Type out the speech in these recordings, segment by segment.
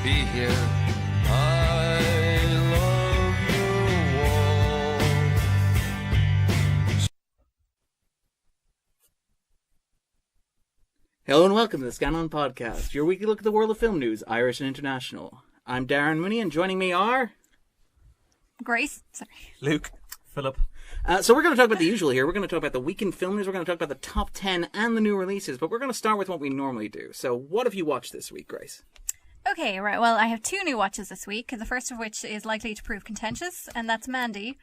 be here. I love you all. Hello and welcome to the Scannain Podcast, your weekly look at the world of film news, Irish and international. I'm Darren Mooney, and joining me are... Grace. Sorry. Luke. Philip. So we're going to talk about the usual here. We're going to talk about the weekend film news. We're going to talk about the top 10 and the new releases. But we're going to start with what we normally do. So what have you watched this week, Grace? Okay, right. Well, I have two new watches this week. The first of which is likely to prove contentious, and that's Mandy,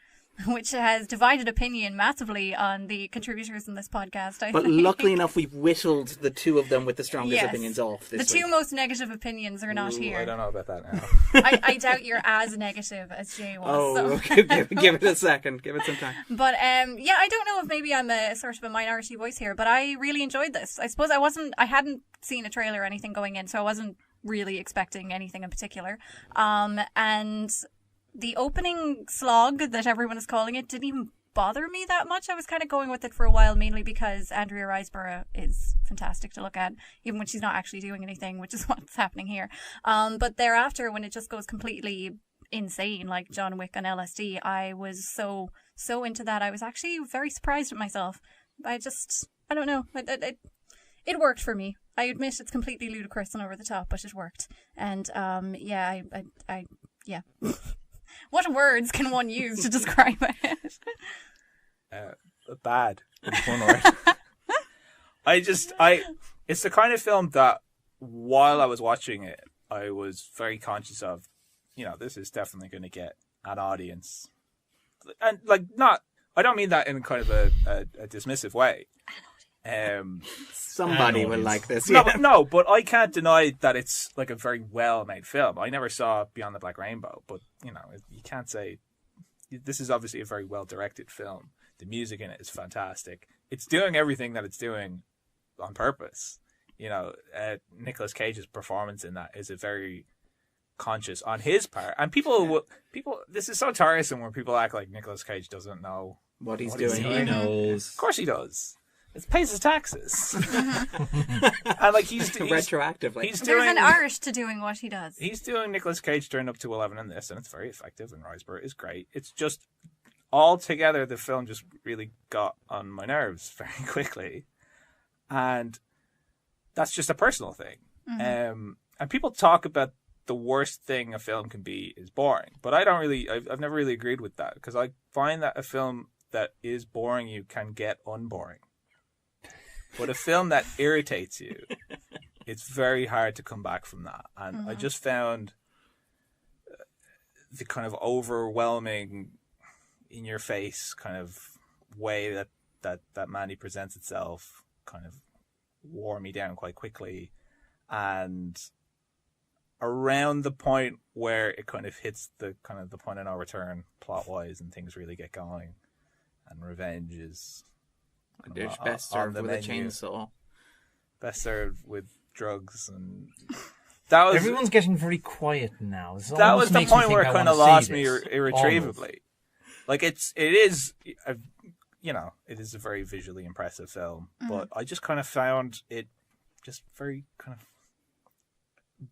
which has divided opinion massively on the contributors in this podcast, I But think. luckily enough, we've whittled the two of them with the strongest Yes. opinions off this The week. two most negative opinions are not Ooh, here. I don't know about that now. I doubt you're as negative as Jay was. Oh, so. okay. Give it a second. Give it some time. But yeah, I don't know if maybe I'm a sort of a minority voice here, but I really enjoyed this. I suppose I hadn't seen a trailer or anything going in, so I wasn't really expecting anything in particular. And the opening slog that everyone is calling it didn't even bother me that much. I was kind of going with it for a while, mainly because Andrea Riseborough is fantastic to look at, even when she's not actually doing anything, which is what's happening here. But thereafter, when it just goes completely insane, like John Wick on LSD, I was so into that. I was actually very surprised at myself. I don't know. It worked for me. I admit it's completely ludicrous and over the top, but it worked. And yeah. What words can one use to describe it? Bad. Is one word. It's the kind of film that while I was watching it, I was very conscious of, this is definitely going to get an audience. And I don't mean that in kind of a dismissive way. Somebody will like this. No, but I can't deny that it's like a very well-made film. I never saw Beyond the Black Rainbow, but you can't say this is obviously a very well-directed film. The music in it is fantastic. It's doing everything that it's doing on purpose. Nicolas Cage's performance in that is a very conscious on his part, and people. This is so tiresome when people act like Nicolas Cage doesn't know what he's doing. He knows. Of course he does. It pays his taxes. And he's retroactively. There's an art to doing what he does. He's doing Nicolas Cage turned up to 11 in this, and it's very effective, and Riseborough is great. It's just, all together, the film just really got on my nerves very quickly. And that's just a personal thing. Mm-hmm. And people talk about the worst thing a film can be is boring. But I've never really agreed with that, because I find that a film that is boring you can get unboring. But a film that irritates you, it's very hard to come back from that. And I just found the kind of overwhelming, in-your-face kind of way that Mandy presents itself kind of wore me down quite quickly. And around the point where it kind of hits the point of no return plot-wise and things really get going, and revenge is... A dish best served with a chainsaw. Best served with drugs, and that was. Everyone's getting very quiet now. That was the point where it kind of lost me irretrievably. It is a very visually impressive film, but I just kind of found it just very kind of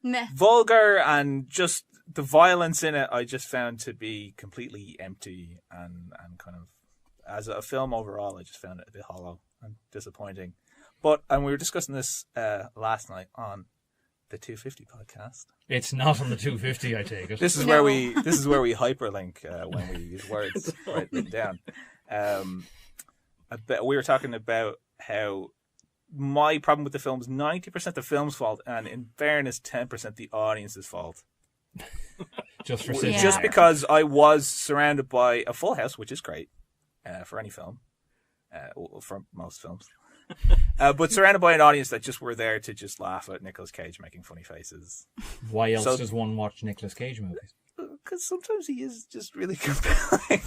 meh, vulgar, and just the violence in it I just found to be completely empty and kind of. As a film overall, I just found it a bit hollow and disappointing. And we were discussing this last night on the 250 podcast. It's not on the 250, I take it. This is where we hyperlink when we use words written down. We were talking about how my problem with the film is 90% the film's fault, and in fairness, 10% the audience's fault. Just because I was surrounded by a full house, which is great. For any film, for most films, but surrounded by an audience that just were there to just laugh at Nicolas Cage making funny faces. Why else does one watch Nicolas Cage movies? Because sometimes he is just really compelling.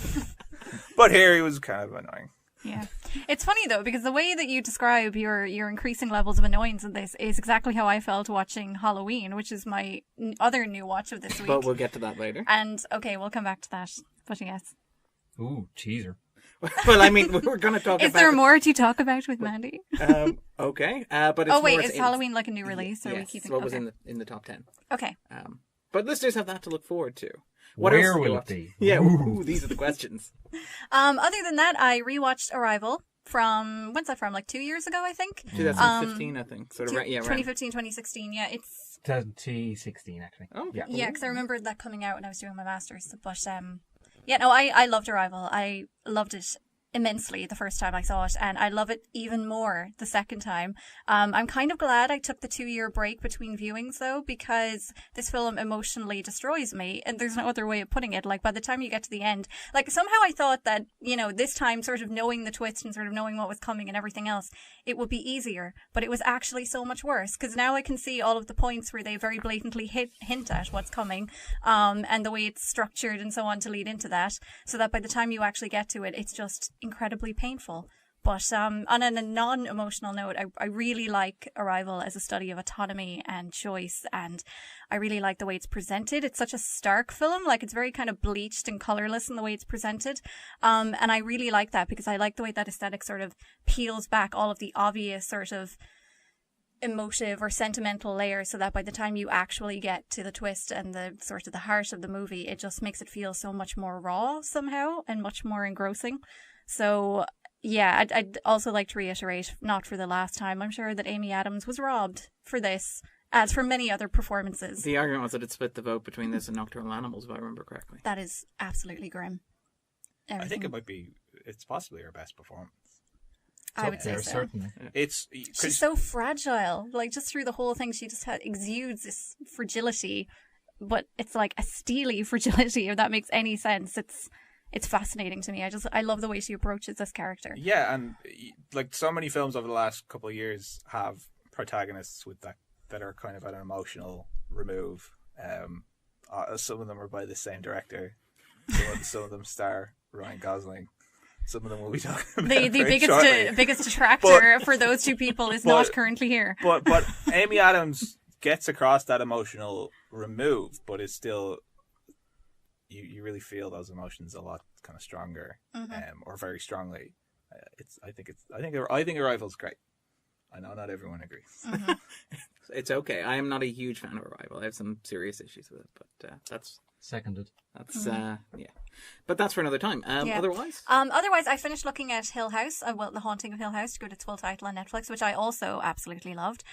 But here he was kind of annoying. Yeah. It's funny though, because the way that you describe your increasing levels of annoyance in this is exactly how I felt watching Halloween, which is my other new watch of this week. But we'll get to that later. And okay, we'll come back to that. But yes. Ooh, teaser. Well, I mean, we're going to talk Is about... there more to talk about with Mandy? Okay, but it's Oh wait, more is Halloween like a new release? Or are we Yes, keeping? what was Okay. in the top 10. Okay. But listeners have that to look forward to. What Where else did you will it watch? be? Yeah, ooh, these are the questions. Other than that, I rewatched Arrival from, when's that from? Like 2 years ago, I think. 2015, I think. Sort of, right, yeah, right. 2015, 2016. Yeah, it's 2016, actually. Oh, yeah. yeah, because I remember that coming out when I was doing my masters. But yeah, no, I loved Arrival. I loved it immensely the first time I saw it, and I love it even more the second time. I'm kind of glad I took the 2-year break between viewings though, because this film emotionally destroys me, and there's no other way of putting it. Like by the time you get to the end, like somehow I thought that, you know, this time sort of knowing the twist and sort of knowing what was coming and everything else, it would be easier, but it was actually so much worse, because now I can see all of the points where they very blatantly hint at what's coming, and the way it's structured and so on to lead into that, so that by the time you actually get to it, it's just incredibly painful. But on a non-emotional note, I really like Arrival as a study of autonomy and choice, and I really like the way it's presented. It's such a stark film, like it's very kind of bleached and colourless in the way it's presented, and I really like that because I like the way that aesthetic sort of peels back all of the obvious sort of emotive or sentimental layers, so that by the time you actually get to the twist and the sort of the heart of the movie, it just makes it feel so much more raw somehow and much more engrossing. So yeah, I'd also like to reiterate, not for the last time, I'm sure that Amy Adams was robbed for this, as for many other performances. The argument was that it split the vote between this and Nocturnal Animals, if I remember correctly. That is absolutely grim. I think it's possibly her best performance. I would say There, so. certainly. She's so fragile. Like, just through the whole thing, she just exudes this fragility, but it's like a steely fragility, if that makes any sense. It's fascinating to me. I love the way she approaches this character. Yeah, and like so many films over the last couple of years have protagonists with that are kind of at an emotional remove. Some of them are by the same director. Some of them star Ryan Gosling. Some of them will be talking about The biggest detractor for those two people is not currently here. But Amy Adams gets across that emotional remove, but it's still you really feel those emotions a lot kind of stronger, or very strongly. I think Arrival's great. I know not everyone agrees. Mm-hmm. It's okay. I am not a huge fan of Arrival. I have some serious issues with it, but that's Seconded. yeah. But that's for another time. Yeah. Otherwise, I finished looking at Hill House, The Haunting of Hill House, to go to its full title on Netflix, which I also absolutely loved.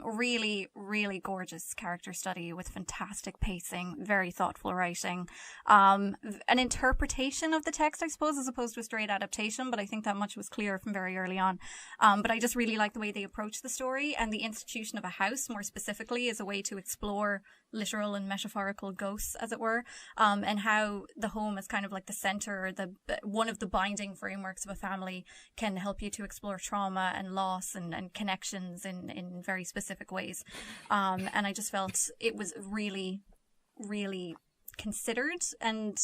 Really, really gorgeous character study with fantastic pacing, very thoughtful writing, an interpretation of the text, I suppose, as opposed to a straight adaptation, but I think that much was clear from very early on. But I just really like the way they approach the story, and the institution of a house, more specifically, as a way to explore literal and metaphorical ghosts, as it were, and how the home is kind of like the center, one of the binding frameworks of a family, can help you to explore trauma and loss and connections in very specific ways. And I just felt it was really, really considered and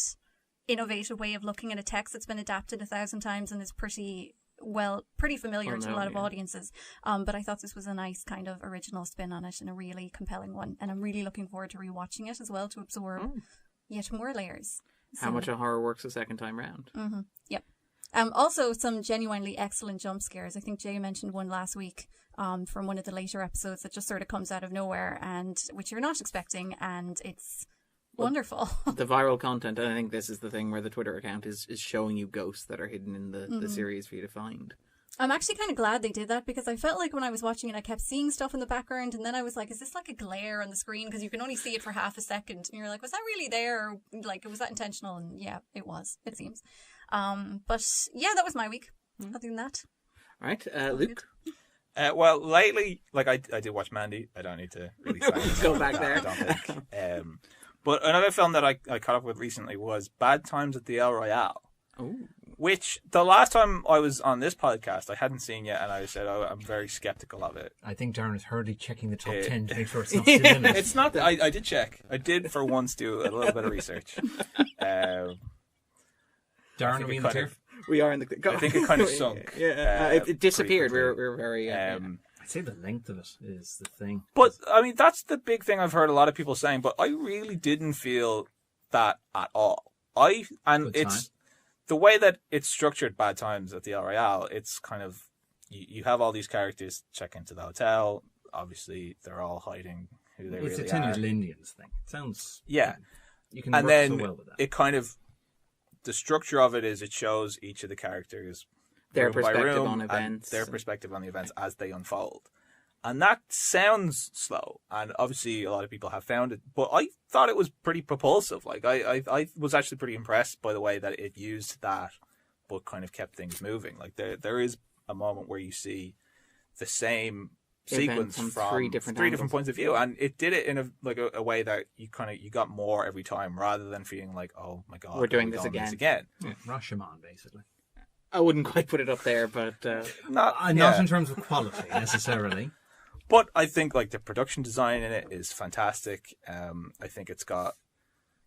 innovative way of looking at a text that's been adapted 1,000 times and is pretty familiar to a lot of audiences. But I thought this was a nice kind of original spin on it and a really compelling one. And I'm really looking forward to rewatching it as well to absorb yet more layers. how much a horror works a second time round. Mm-hmm. Yep. Also, some genuinely excellent jump scares. I think Jay mentioned one last week from one of the later episodes that just sort of comes out of nowhere, and which you're not expecting, and it's wonderful. The viral content, and I think this is the thing where the Twitter account is showing you ghosts that are hidden in the series for you to find. I'm actually kind of glad they did that, because I felt like when I was watching it, I kept seeing stuff in the background, and then I was like, is this like a glare on the screen? Because you can only see it for half a second. And you're like, was that really there? Or, like, was that intentional? And yeah, it was, it seems. But yeah, that was my week. Other than that. All right, Luke? Well, lately, like, I did watch Mandy. I don't need to really go back there. I don't think. But another film that I caught up with recently was Bad Times at the El Royale. Ooh. Which, the last time I was on this podcast, I hadn't seen yet, and I said, I'm very skeptical of it. I think Darren is hurriedly checking the top 10 to make sure it's not still in it. It's not that. I did check. I did, for once, do a little bit of research. Darren, are we in the clear? We are in the clear. I think it kind of sunk. It disappeared. We were very... I'd say the length of it is the thing. But, I mean, that's the big thing I've heard a lot of people saying, but I really didn't feel that at all. the way that it's structured, Bad Times at the El Royale, it's kind of you have all these characters check into the hotel. Obviously, they're all hiding who they It's really a tin are. little Indians thing. It sounds... Yeah. You can And work then so well with that. it kind of, the structure of it is it shows each of the characters Their room by perspective room on and events. their perspective on the events as they unfold. And that sounds slow, and obviously a lot of people have found it, but I thought it was pretty propulsive. Like I was actually pretty impressed by the way that it used that, but kind of kept things moving. Like there is a moment where you see the same Event sequence from from three different points of view, and it did it in a way that you got more every time, rather than feeling like, oh my god, We're doing are we this doing again. Yeah, Rashomon, basically. I wouldn't quite put it up there, but Not in terms of quality, necessarily. But I think like the production design in it is fantastic. I think it's got,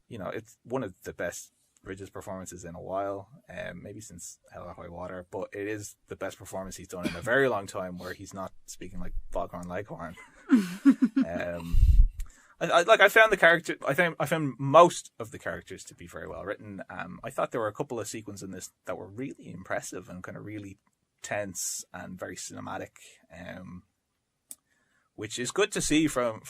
it's one of the best Bridges performances in a while, maybe since Hell or High Water, but it is the best performance he's done in a very long time, where he's not speaking like Foghorn Leghorn. I found the character. I found most of the characters to be very well written. I thought there were a couple of sequences in this that were really impressive and kind of really tense and very cinematic. Which is good to see from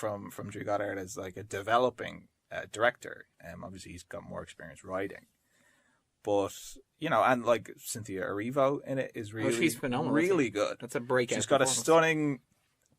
Drew Goddard as like a developing director. Obviously he's got more experience writing, but and like Cynthia Erivo in it is really she's phenomenal. really good. that's a breakout. She's got a performance. stunning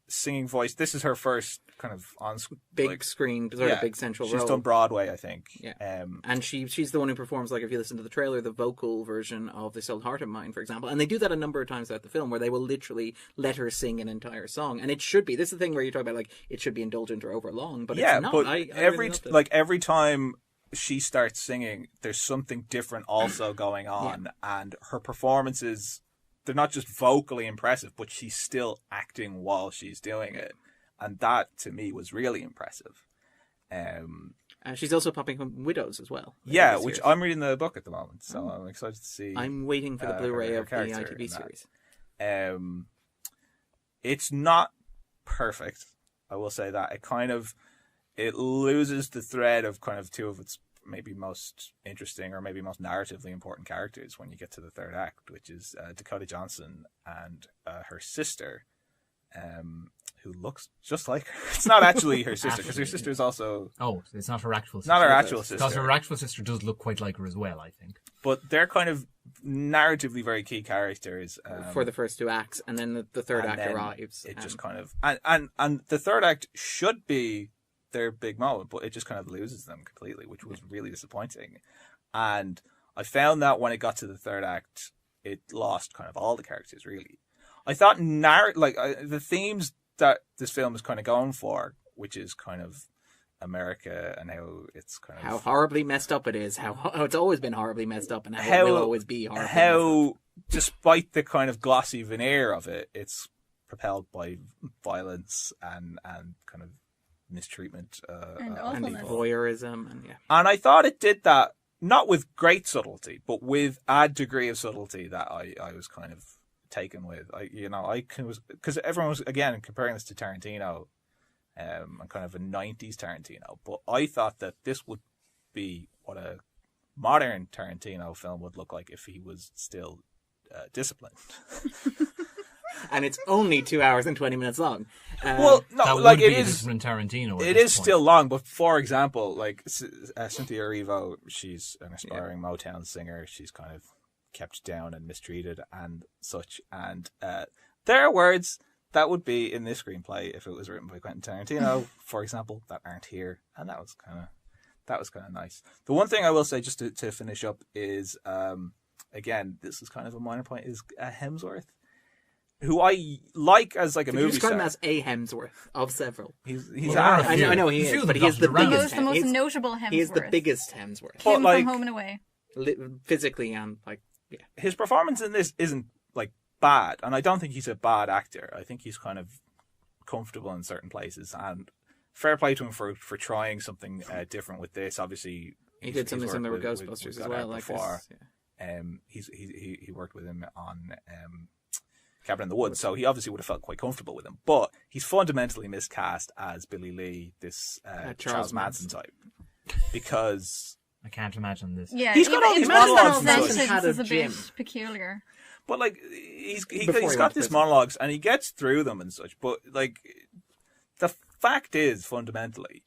singing voice. This is her first kind of on big screen, sort of big central She's role. done Broadway, I think. Yeah. And she's the one who performs, like, if you listen to the trailer, the vocal version of This Old Heart of Mine, for example. And they do that a number of times throughout the film, where they will literally let her sing an entire song. And it should be. This is the thing where you talk about, like, it should be indulgent or overlong, but it's not. But I every really loved it. every time she starts singing, there's something different also going on, and her performances, they're not just vocally impressive, but she's still acting while she's doing it. And that, to me, was really impressive. She's also popping from Widows as well. Yeah, which I'm reading the book at the moment, so I'm excited to see. I'm waiting for the Blu-ray her of the character in ITV that. series. It's not perfect, I will say that. It loses the thread of kind of two of its maybe most interesting or maybe most narratively important characters when you get to the third act, which is Dakota Johnson and her sister, who looks just like her. It's not actually her sister, because her sister is also... Oh, it's not her actual sister. Not her actual sister. Because her actual sister does look quite like her as well, I think. But they're kind of narratively very key characters. For the first two acts, and then the third act arrives. It just kind of... And the third act should be their big moment, but it just kind of loses them completely, which was really disappointing. And I found that when it got to the third act, it lost kind of all the characters, really. I thought the themes that this film is kind of going for, which is kind of America and how it's kind of... How horribly messed up it is, how it's always been horribly messed up, and how it will always be horribly messed up. How, despite the kind of glossy veneer of it, it's propelled by violence and kind of mistreatment And and awfulness. voyeurism, and I thought it did that not with great subtlety, but with a degree of subtlety that I was kind of taken with. Because everyone was again comparing this to Tarantino, and kind of a 90s Tarantino, but I thought that this would be what a modern Tarantino film would look like if he was still disciplined. And it's only 2 hours and 20 minutes long. Well, no, That like would it be a is. different Tarantino. It is still long, but for example, like Cynthia Erivo, she's an aspiring Motown singer. She's kind of kept down and mistreated and such. And there are words that would be in this screenplay if it was written by Quentin Tarantino, for example, that aren't here, and that was kind of nice. The one thing I will say, just to finish up, is again, this is kind of a minor point, is Hemsworth, who I like as like a Could you movie describe star. him as a Hemsworth of several? He's Well, I know he A few is, of but them he is the dotted around. biggest. The most He's- notable Hemsworth. He is the biggest Hemsworth, But, Him like- from Home and Away. physically and like his performance in this isn't like bad, and I don't think he's a bad actor. I think he's kind of comfortable in certain places, and fair play to him for trying something different with this. Obviously, he did something similar with with Ghostbusters as Goddard well. Like before. this, yeah. He worked with him on Cabin in the Woods, so he obviously would have felt quite comfortable with him. But he's fundamentally miscast as Billy Lee, this Charles Manson type, because I can't imagine this. Yeah, He's got all even these that monologues and sentence such. Had a is a gym. bit peculiar. But like he's Before he went got to these prison. monologues and he gets through them and such. But like the fact is, fundamentally,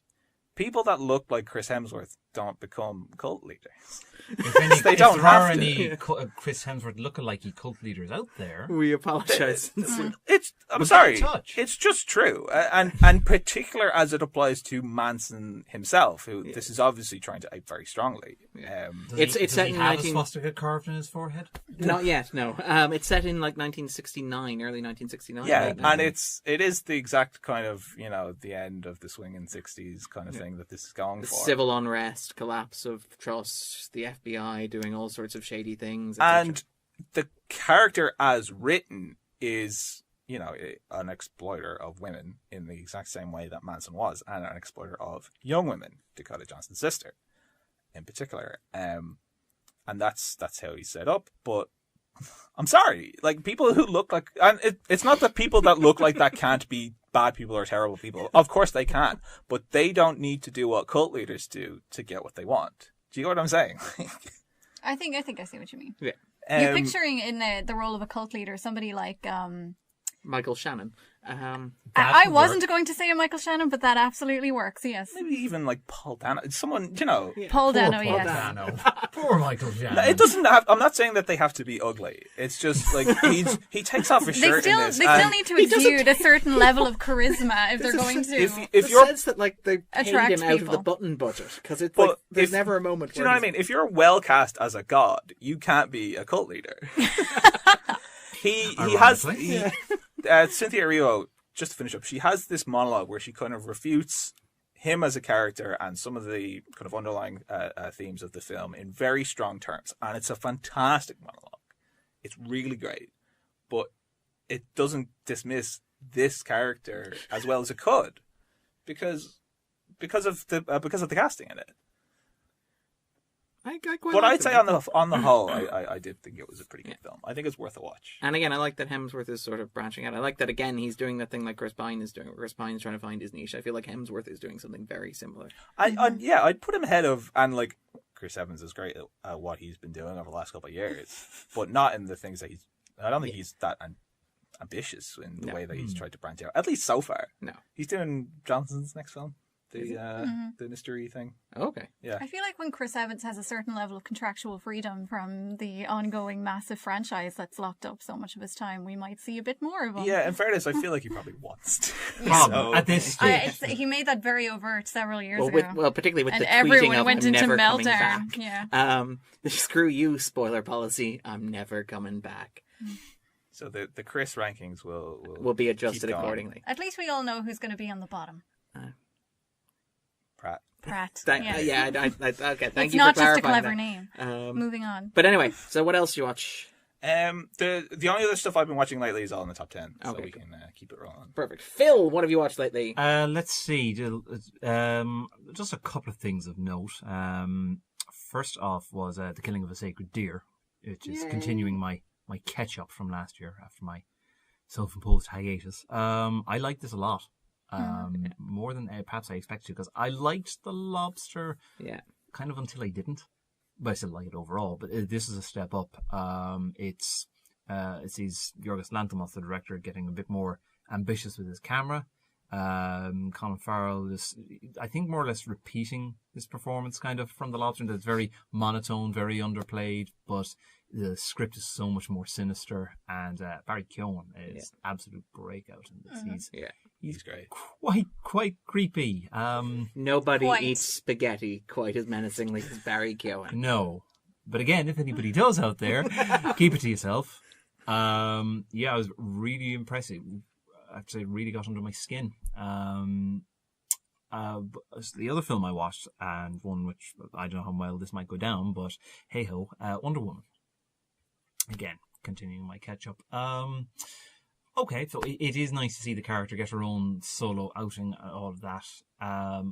people that look like Chris Hemsworth don't become cult leaders. If They if don't there are have to. any Chris Hemsworth lookalike cult leaders out there, We apologise. I'm Was sorry, that a touch? it's just true, and particular as it applies to Manson himself, who this is obviously trying to ape very strongly. It's does set he in have 19 a swastika carved in his forehead? Not yet, no. It's set in like 1969, early 1969. Yeah, right? and it is the exact kind of the end of the swinging '60s kind of thing that this is going the for. civil unrest, collapse of trust, the FBI doing all sorts of shady things, etc. And the character as written is, an exploiter of women in the exact same way that Manson was, and an exploiter of young women, Dakota Johnson's sister, in particular. And that's how he's set up. But I'm sorry, like people who look like, and it's not that people that look like that can't be bad people or terrible people. Of course they can, but they don't need to do what cult leaders do to get what they want. Do you know what I'm saying? I think I see what you mean. Yeah. You're picturing in the role of a cult leader somebody like Michael Shannon. I wasn't going to say a Michael Shannon, but that absolutely works. Yes, Maybe even like Paul Dano, someone, Paul Dano. Poor Yes, Dano. Poor Michael Shannon. It doesn't have. I'm not saying that they have to be ugly. It's just like he takes off his they shirt still in this. they and still need to exude a certain level of charisma if they're going to. if It you're, says that like they paid attract him out of the people. button budget because it's But like there's if- never a moment. do you know what I mean? If you're well cast as a god, you can't be a cult leader. he has Ironically. Cynthia Erivo. Just to finish up, she has this monologue where she kind of refutes him as a character and some of the kind of underlying themes of the film in very strong terms, and it's a fantastic monologue. It's really great, but it doesn't dismiss this character as well as it could because of the casting in it. I quite But liked I'd say it. on the whole, I did think it was a pretty good film. I think it's worth a watch. And again, I like that Hemsworth is sort of branching out. I like that again he's doing that thing like Chris Pine is doing. Chris Pine's trying to find his niche. I feel like Hemsworth is doing something very similar. I'd put him ahead of, and like Chris Evans is great at what he's been doing over the last couple of years, but not in the things that I don't think he's that ambitious in the way that he's tried to branch out. At least so far. No. He's doing Johnson's next film, the mystery thing. Okay. Yeah. I feel like when Chris Evans has a certain level of contractual freedom from the ongoing massive franchise that's locked up so much of his time, we might see a bit more of him. Yeah, in fairness, I feel like he probably wants to. Problem at this stage. He made that very overt several years ago. Particularly with and the tweeting everyone of went I'm into never coming meltdown. back. Yeah. Screw you, spoiler policy. I'm never coming back. So the Chris rankings Will be adjusted keep going. accordingly. At least we all know who's going to be on the bottom. Pratt. Yes. Okay. Thank It's you not for just a clarifying clever that. name. Moving on. But anyway, so what else do you watch? The only other stuff I've been watching lately is all in the top 10, so Okay, we cool. can keep it rolling. Perfect. Phil, what have you watched lately? Let's see. Just a couple of things of note. First off was The Killing of a Sacred Deer, which is continuing my catch-up from last year after my self-imposed hiatus. I like this a lot. More than perhaps I expected to, because I liked The Lobster kind of until I didn't. But I still like it overall. But this is a step up. It sees Yorgos Lanthimos, the director, getting a bit more ambitious with his camera. Colin Farrell is, I think, more or less repeating his performance kind of from The Lobster. That's very monotone, very underplayed, but the script is so much more sinister. And Barry Keoghan is absolute breakout in this. He's great. Quite creepy. Nobody Quite. eats spaghetti quite as menacingly as Barry Keoghan. No. But again, if anybody does out there, keep it to yourself. It was really impressive. I'd say it really got under my skin. But the other film I watched, and one which I don't know how well this might go down, but hey ho, Wonder Woman. Again, continuing my catch up. Okay, so it is nice to see the character get her own solo outing and all of that. I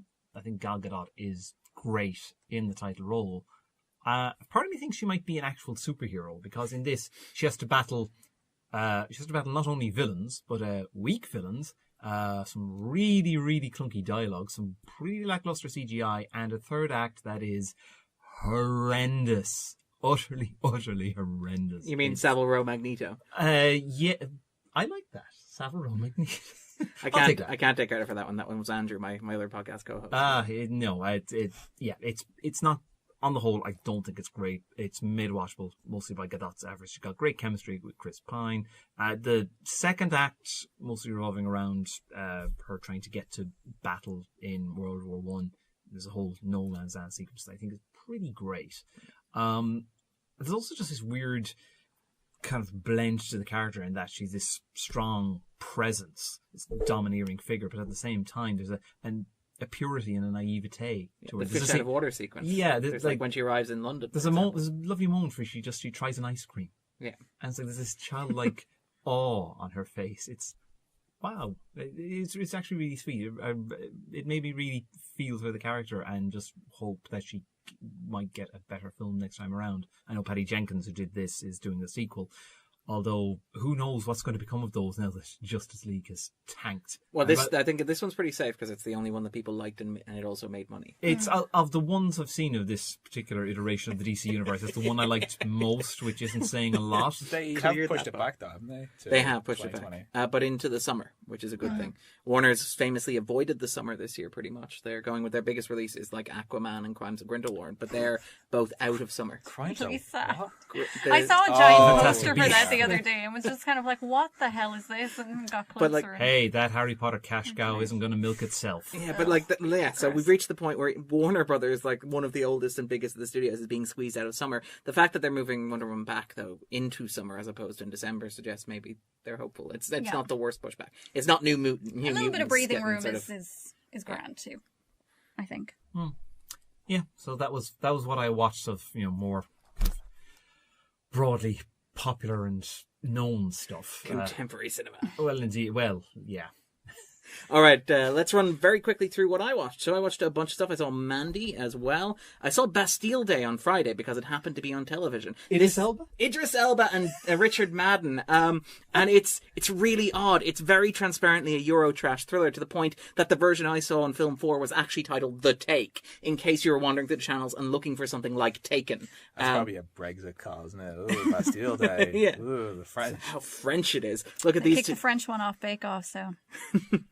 think Gal Gadot is great in the title role. Part of me thinks she might be an actual superhero, because in this she has to battle not only villains but weak villains, some really clunky dialogue, some pretty lackluster CGI, and a third act that is horrendous. Utterly horrendous. You mean Savile Row Magneto? Yeah, I like that. Savile Row Magneto. I can't take credit for that one. That one was Andrew, my other podcast co-host. It's not. On the whole, I don't think it's great. It's mid-watchable, mostly by Gadot's efforts. She's got great chemistry with Chris Pine. The second act, mostly revolving around her trying to get to battle in World War One. There's a whole no man's land sequence that I think is pretty great. There's also just this weird kind of blend to the character in that she's this strong presence, this domineering figure, but at the same time there's a purity and a naivete to her. The fish out of water sequence. Yeah, there's like when she arrives in London. There's a lovely moment where she tries an ice cream. Yeah, and it's like there's this childlike awe on her face. It's wow, it's actually really sweet. It made me really feel for the character and just hope that she might get a better film next time around. I know Patty Jenkins, who did this, is doing the sequel. Although, who knows what's going to become of those now that Justice League has tanked. Well, I think this one's pretty safe because it's the only one that people liked and it also made money. It's of the ones I've seen of this particular iteration of the DC universe, it's the one I liked most, which isn't saying a lot. They have pushed it back, though, haven't they? They have pushed it back, but into the summer, which is a good thing. Warner's famously avoided the summer this year, pretty much. They're going with their biggest releases like Aquaman and Crimes of Grindelwald, but they're both out of summer. Crimes of what? I saw a giant poster for that the other day and was just kind of like, what the hell is this? And got closer. Hey, that Harry Potter cash cow isn't going to milk itself. Yeah, but so we've reached the point where Warner Brothers, like one of the oldest and biggest of the studios, is being squeezed out of summer. The fact that they're moving Wonder Woman back, though, into summer as opposed to in December suggests maybe they're hopeful. It's not the worst pushback. It's not New Mutant. A little bit of breathing room is grand too, I think. Yeah, so that was what I watched of more kind of broadly popular and known stuff. Contemporary cinema. Well, indeed. Well, yeah. All right, let's run very quickly through what I watched. So I watched a bunch of stuff. I saw Mandy as well. I saw Bastille Day on Friday because it happened to be on television. Idris Elba and Richard Madden. And it's really odd. It's very transparently a Eurotrash thriller to the point that the version I saw on Film 4 was actually titled The Take, in case you were wandering through the channels and looking for something like Taken. That's probably a Brexit cause, isn't it? Ooh, Bastille Day. Yeah. Ooh, the French. How French it is. Look at They these kicked the French one off Bake Off, so...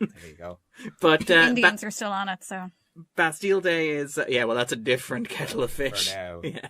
There you go. But the Indians are still on it, so... Bastille Day is... that's a different kettle of fish. For now. Yeah.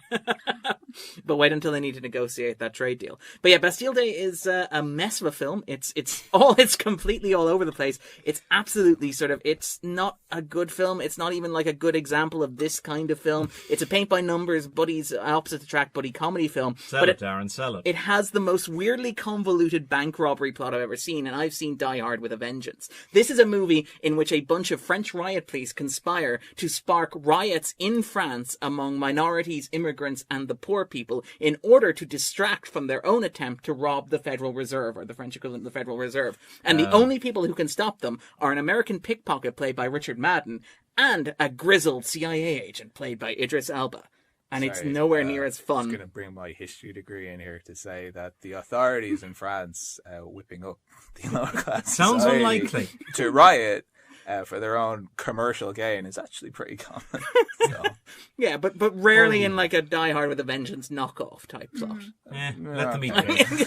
But wait until they need to negotiate that trade deal. But yeah, Bastille Day is a mess of a film. It's completely all over the place. It's absolutely it's not a good film. It's not even like a good example of this kind of film. It's a paint by numbers, buddies opposite attract buddy comedy film. Sell it, Darren, sell it. It has the most weirdly convoluted bank robbery plot I've ever seen, and I've seen Die Hard with a vengeance. This is a movie in which a bunch of French riot police conspire to spark riots in France among minorities, immigrants, and the poor people in order to distract from their own attempt to rob the Federal Reserve, or the French equivalent of the Federal Reserve. And the only people who can stop them are an American pickpocket played by Richard Madden and a grizzled CIA agent played by Idris Elba. And it's nowhere near as fun. I'm just going to bring my history degree in here to say that the authorities in France whipping up the lower class sounds unlikely to riot for their own commercial gain is actually pretty common. So. Yeah, but rarely in like a Die Hard with a Vengeance knockoff type plot. Let them eat.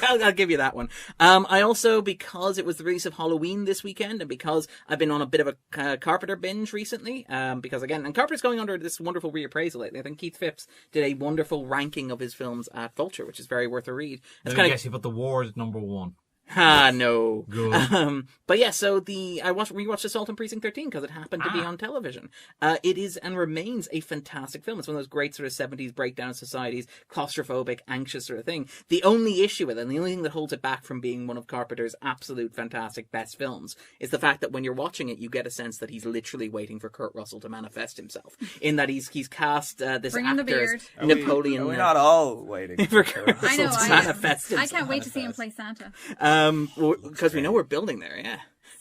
I'll give you that one. I also, because it was the release of Halloween this weekend, and because I've been on a bit of a Carpenter binge recently, because again, and Carpenter's going under this wonderful reappraisal lately. I think Keith Phipps did a wonderful ranking of his films at Vulture, which is very worth a read. Let me guess, you put The Ward at number 1. No. Good. But yeah, so I rewatched Assault on Precinct 13 because it happened to be on television. It is and remains a fantastic film. It's one of those great sort of 70s breakdown societies, claustrophobic, anxious sort of thing. The only issue with it, and the only thing that holds it back from being one of Carpenter's absolute fantastic best films, is the fact that when you're watching it, you get a sense that he's literally waiting for Kurt Russell to manifest himself. In that he's cast this actor as Napoleon. Are we not all waiting for Kurt Russell to manifest himself? I can't wait to see him play Santa. Because we know we're building there, yeah.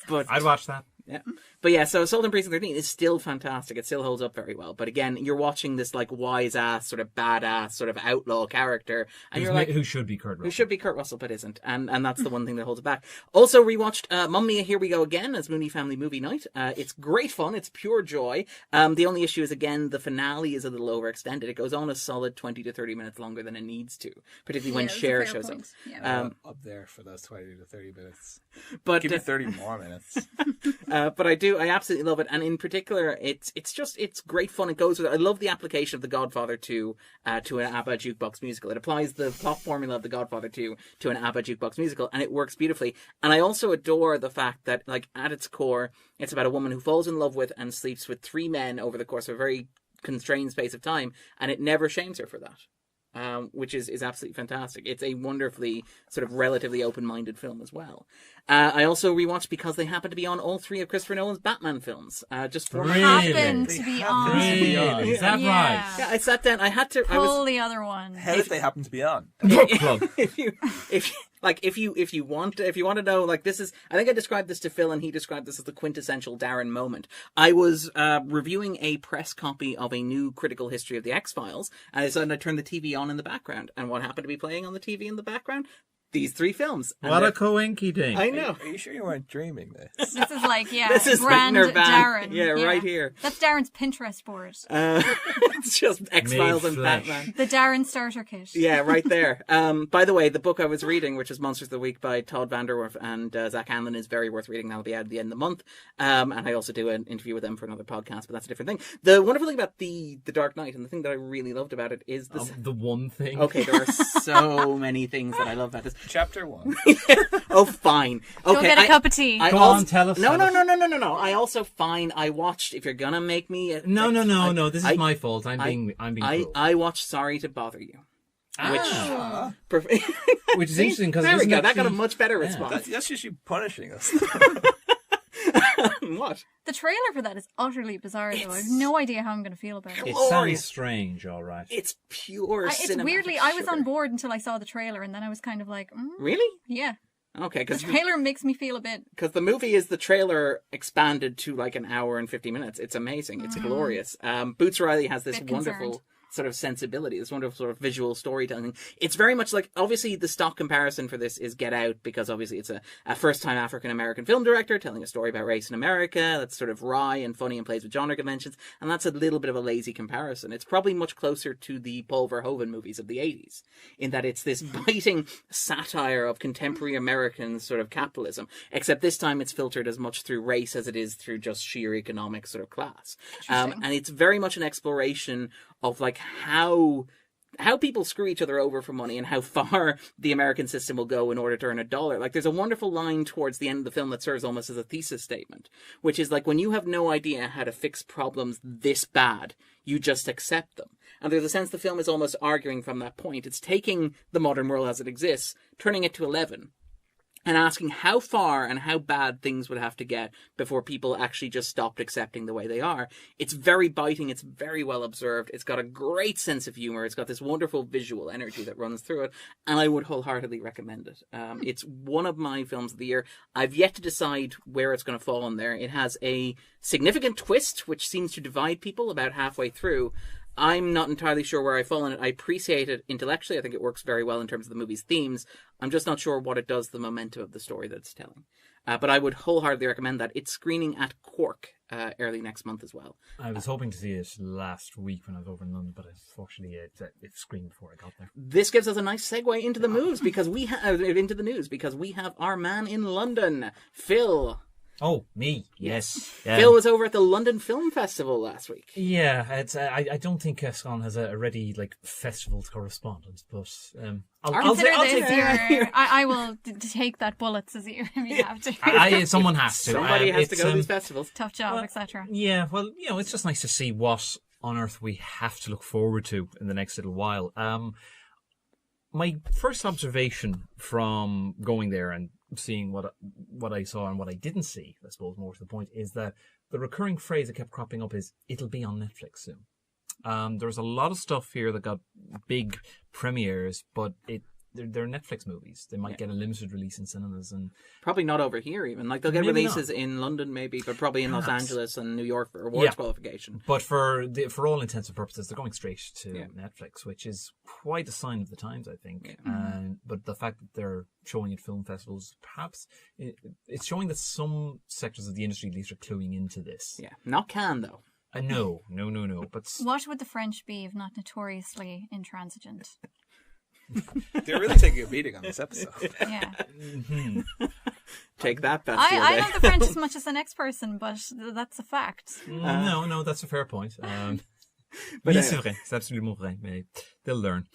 But I'd watch that. Yeah, But yeah, so Assault on Precinct 13 is still fantastic. It still holds up very well. But again, you're watching this like wise ass, sort of badass, sort of outlaw character, and you're like, who should be Kurt Russell? who should be Kurt Russell, but isn't. And that's the one thing that holds it back. Also rewatched Mamma Mia, Here We Go Again as Mooney Family Movie Night. It's great fun. It's pure joy. The only issue is, again, the finale is a little overextended. It goes on a solid 20 to 30 minutes longer than it needs to, particularly when that's a Cher fair shows point. up. Yeah. Up there for those 20 to 30 minutes. But Give me 30 more minutes. but I absolutely love it, and in particular, it's great fun. It goes with. I love the application of The Godfather 2 to an ABBA jukebox musical. It applies the plot formula of The Godfather 2 to an ABBA jukebox musical, and it works beautifully. And I also adore the fact that, like, at its core, it's about a woman who falls in love with and sleeps with 3 men over the course of a very constrained space of time, and it never shames her for that. Which is absolutely fantastic. It's a wonderfully sort of relatively open-minded film as well. I also rewatched because they happen to be on all 3 of Christopher Nolan's Batman films. Just for Really? Happened to be on. Really? Is that Yeah. right? Yeah, I sat down. I had to. Pull the other one. How did they happen to be on? Book club. if you want to know, like, this is, I think I described this to Phil and he described this as the quintessential Darren moment. I was reviewing a press copy of a new critical history of the X-Files, and I decided I turned the TV on in the background, and what happened to be playing on the TV in the background? These 3 films. And What a coinky dink. I know. Are you sure you weren't dreaming this? This is like, yeah, This is like brand Nirvana. Darren. Yeah, right here. That's Darren's Pinterest board. It's just X-Files Made and flesh. Batman. The Darren starter kit. Yeah, right there. By the way, the book I was reading, which is Monsters of the Week by Todd Vanderwerf and Zach Hanlon, is very worth reading. That'll be out at the end of the month. And I also do an interview with them for another podcast, but that's a different thing. The wonderful thing about the Dark Knight, and the thing that I really loved about it, is this. The one thing. Okay, there are so many things that I love about this. Chapter 1. Oh, fine. Okay, Go get a cup of tea. Go on, tell us. No. tell us. No. I also I watched. If you're gonna make me. No. This is my fault. I'm being cruel. I watched Sorry to Bother You. Oh. Which is interesting because there we go. That got a much better response. That's just you punishing us. What? The trailer for that is utterly bizarre, though. I have no idea how I'm going to feel about it. It glorious. sounds strange, all right. It's pure It's cinematic weirdly, I was sugar. on board until I saw the trailer, and then I was kind of like, Really? yeah. Okay, The because trailer makes me feel a bit. the movie is the trailer expanded to like an hour and 50 minutes. It's amazing. It's glorious. Boots Riley has this Bit wonderful concerned. sort of sensibility, this wonderful sort of visual storytelling. It's very much like, obviously the stock comparison for this is Get Out, because obviously it's a first-time African-American film director telling a story about race in America that's sort of wry and funny and plays with genre conventions, and that's a little bit of a lazy comparison. It's probably much closer to the Paul Verhoeven movies of the 80s, in that it's this biting satire of contemporary American sort of capitalism, except this time it's filtered as much through race as it is through just sheer economic sort of class. And it's very much an exploration of like how people screw each other over for money and how far the American system will go in order to earn a dollar. Like, there's a wonderful line towards the end of the film that serves almost as a thesis statement, which is like, when you have no idea how to fix problems this bad, you just accept them. And there's a sense the film is almost arguing from that point. It's taking the modern world as it exists, turning it to 11, and asking how far and how bad things would have to get before people actually just stopped accepting the way they are. It's very biting. It's very well observed. It's got a great sense of humor. It's got this wonderful visual energy that runs through it, and I would wholeheartedly recommend it. It's one of my films of the year. I've yet to decide where it's going to fall in there. It has a significant twist, which seems to divide people about halfway through. I'm not entirely sure where I fall in it. I appreciate it intellectually. I think it works very well in terms of the movie's themes. I'm just not sure what it does to the momentum of the story that it's telling. But I would wholeheartedly recommend that. It's screening at Cork early next month as well. I was hoping to see it last week when I was over in London, but unfortunately it screened before I got there. This gives us a nice segue into the moves, because we have into the news, because we have our man in London, Phil. Oh, me? Yes. Phil was over at the London Film Festival last week. Yeah, it's. I don't think Scannain has a ready festival correspondent, but I'll Consider take this I will take that bullet, Cecile, if you have to. someone has to. Somebody has to go to these festivals. Tough job, etc. Yeah, well, it's just nice to see what on earth we have to look forward to in the next little while. My first observation from going there and seeing what I saw and what I didn't see, I suppose more to the point, is that the recurring phrase that kept cropping up is, it'll be on Netflix soon. There's a lot of stuff here that got big premieres, but it they're Netflix movies. They might get a limited release in cinemas, and Probably not over here even. Like they'll get Maybe releases in London maybe, but probably in Los Perhaps. Angeles and New York for awards qualification. but for all intents and purposes, they're going straight to Netflix, which is quite a sign of the times, I think. But the fact that they're showing at film festivals, perhaps it's showing that some sectors of the industry at least are cluing into this. Yeah, not Cannes though. No. But What would the French be if not notoriously intransigent? They're really taking a beating on this episode. Yeah. Take that, Bastille. I love the French as much as the next person, but that's a fact. no, that's a fair point. But, Oui, c'est vrai. C'est absolument vrai. Mais they'll learn.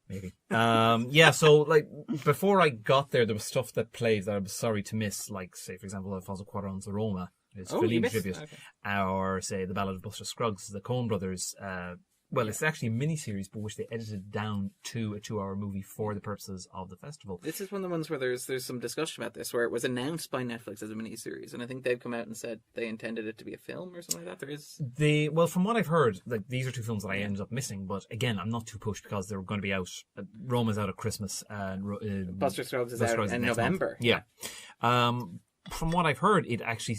Maybe. So like before I got there was stuff that played that I was sorry to miss, like say for example Alfonso Cuarón's Roma, his Fellini tribute, or say The Ballad of Buster Scruggs, the Coen brothers. It's actually a miniseries, but which they edited down to a 2-hour movie for the purposes of the festival. This is one of the ones where there's some discussion about this, where it was announced by Netflix as a miniseries, and I think they've come out and said they intended it to be a film or something like that. There is from what I've heard, like these are 2 films that I ended up missing, but again, I'm not too pushed because they're going to be out. Roma's out at Christmas, and Buster Scruggs is out in November. Yeah. From what I've heard, it actually